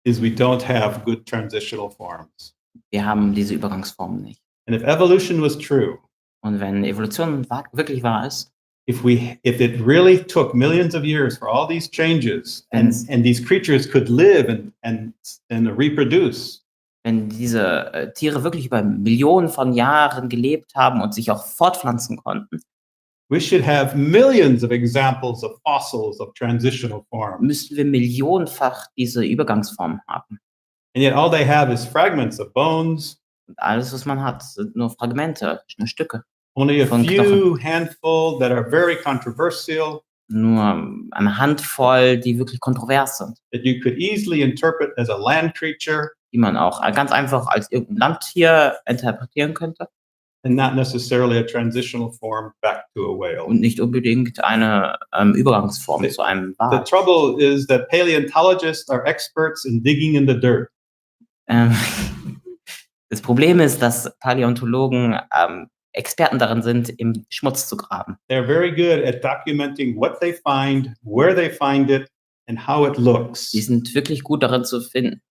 is we don't have good transitional forms. Wir haben diese Übergangsformen nicht. And if evolution was true, Und wenn Evolution wirklich wahr ist, if it really took millions of years for all these changes and these creatures could live and reproduce, wenn diese Tiere wirklich über Millionen von Jahren gelebt haben und sich auch fortpflanzen konnten, we should have millions of examples of fossils of transitional forms. müssten wir millionenfach diese Übergangsformen haben. And yet all they have is fragments of bones, Und alles, was man hat, sind nur Fragmente, nur Stücke. only a Von few handful that are very controversial, Nur eine Handvoll, die wirklich kontrovers sind, that you could easily interpret as a land creature die man auch ganz einfach als irgendein Landtier interpretieren könnte and not necessarily a transitional form back to a whale. und nicht unbedingt eine Übergangsform zu einem The Wal. trouble is that paleontologists are experts in digging in the dirt. Ähm, Das Problem ist, dass Paläontologen Experten darin sind, im Schmutz zu graben. They're very good at documenting what they find, where they find it, and how it looks. Die sind wirklich gut darin zu finden,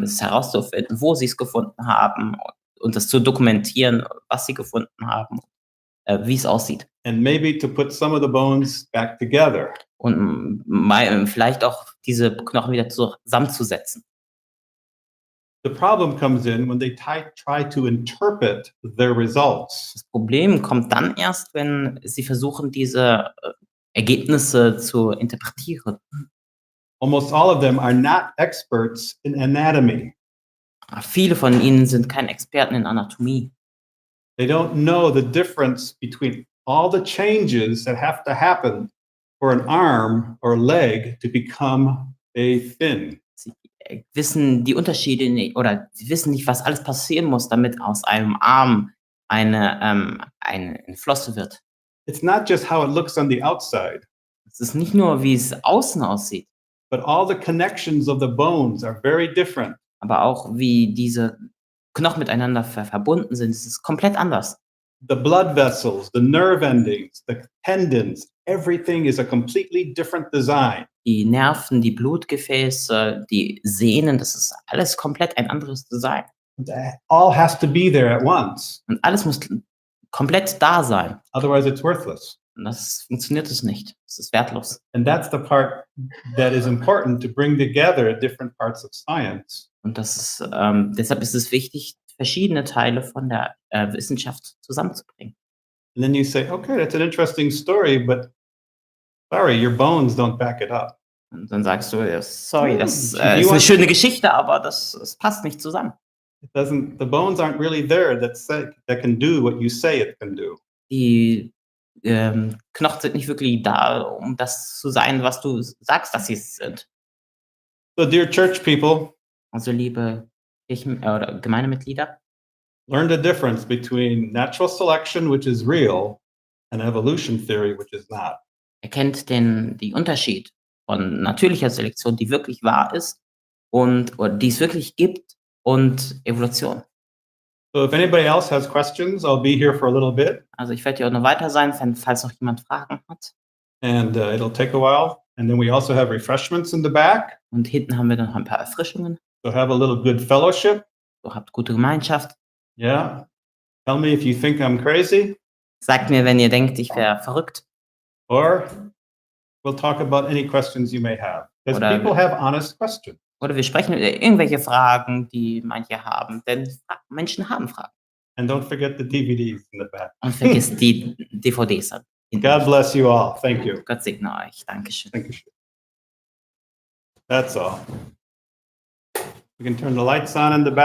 es herauszufinden, wo sie es gefunden haben und das zu dokumentieren, was sie gefunden haben, wie es aussieht. And maybe to put some of the bones back together. Und vielleicht auch diese Knochen wieder zusammenzusetzen. The problem comes in when they try to interpret their results. Das Problem kommt dann erst, wenn sie versuchen, diese Ergebnisse zu interpretieren. Almost all of them are not experts in anatomy. Viele von ihnen sind keine Experten in Anatomie. They don't know the difference between all the changes that have to happen for an arm or leg to become a fin. Sie wissen die Unterschiede nicht, oder sie wissen nicht, was alles passieren muss, damit aus einem Arm eine Flosse wird. It's not just how it looks on the outside, Es ist nicht nur, wie es außen aussieht, but all the connections of the bones are very different. aber auch wie diese Knochen miteinander verbunden sind. Es ist komplett anders. The blood vessels, the nerve endings, the tendons, everything is a completely different design. Die Nerven, die Blutgefäße, die Sehnen, das ist alles komplett ein anderes Design. That all has to be there at once. Und alles muss komplett da sein. Otherwise, it's worthless. Und das funktioniert es nicht. Es ist wertlos. And that's the part that is important to bring together different parts of science. Und das ist, deshalb ist es wichtig, verschiedene Teile von der Wissenschaft zusammenzubringen. And then you say, okay, that's an interesting story, but sorry, your bones don't back it up. Und dann sagst du, ja, sorry, das You ist eine want- schöne Geschichte, aber das passt nicht zusammen. The bones aren't really there that can do what you say it can do. Die Knochen sind nicht wirklich da, um das zu sein, was du sagst, dass sie es sind. So, dear church people, Also liebe oder Gemeindemitglieder, learn the difference between natural selection, which is real, and evolution theory, which is not. erkennt den Unterschied von natürlicher Selektion, die wirklich wahr ist oder die es wirklich gibt, und Evolution. So if anybody else has questions, I'll be here for a little bit, Also ich werde hier auch noch weiter sein, falls noch jemand Fragen hat. and it'll take a while. And then we also have refreshments in the back. Und hinten haben wir dann noch ein paar Erfrischungen. So have a little good fellowship. So habt gute Gemeinschaft. Yeah. Tell me if you think I'm crazy, Sagt mir, wenn ihr denkt, ich wäre verrückt. or we'll talk about any questions you may have. Because Oder- people have honest questions. Oder wir sprechen über irgendwelche Fragen, die manche haben. Denn Menschen haben Fragen. And don't forget the DVDs in the back. Und vergisst die DVDs. God bless you all. Thank you. Gott segne euch. Dankeschön. Thank you. That's all. We can turn the lights on in the back.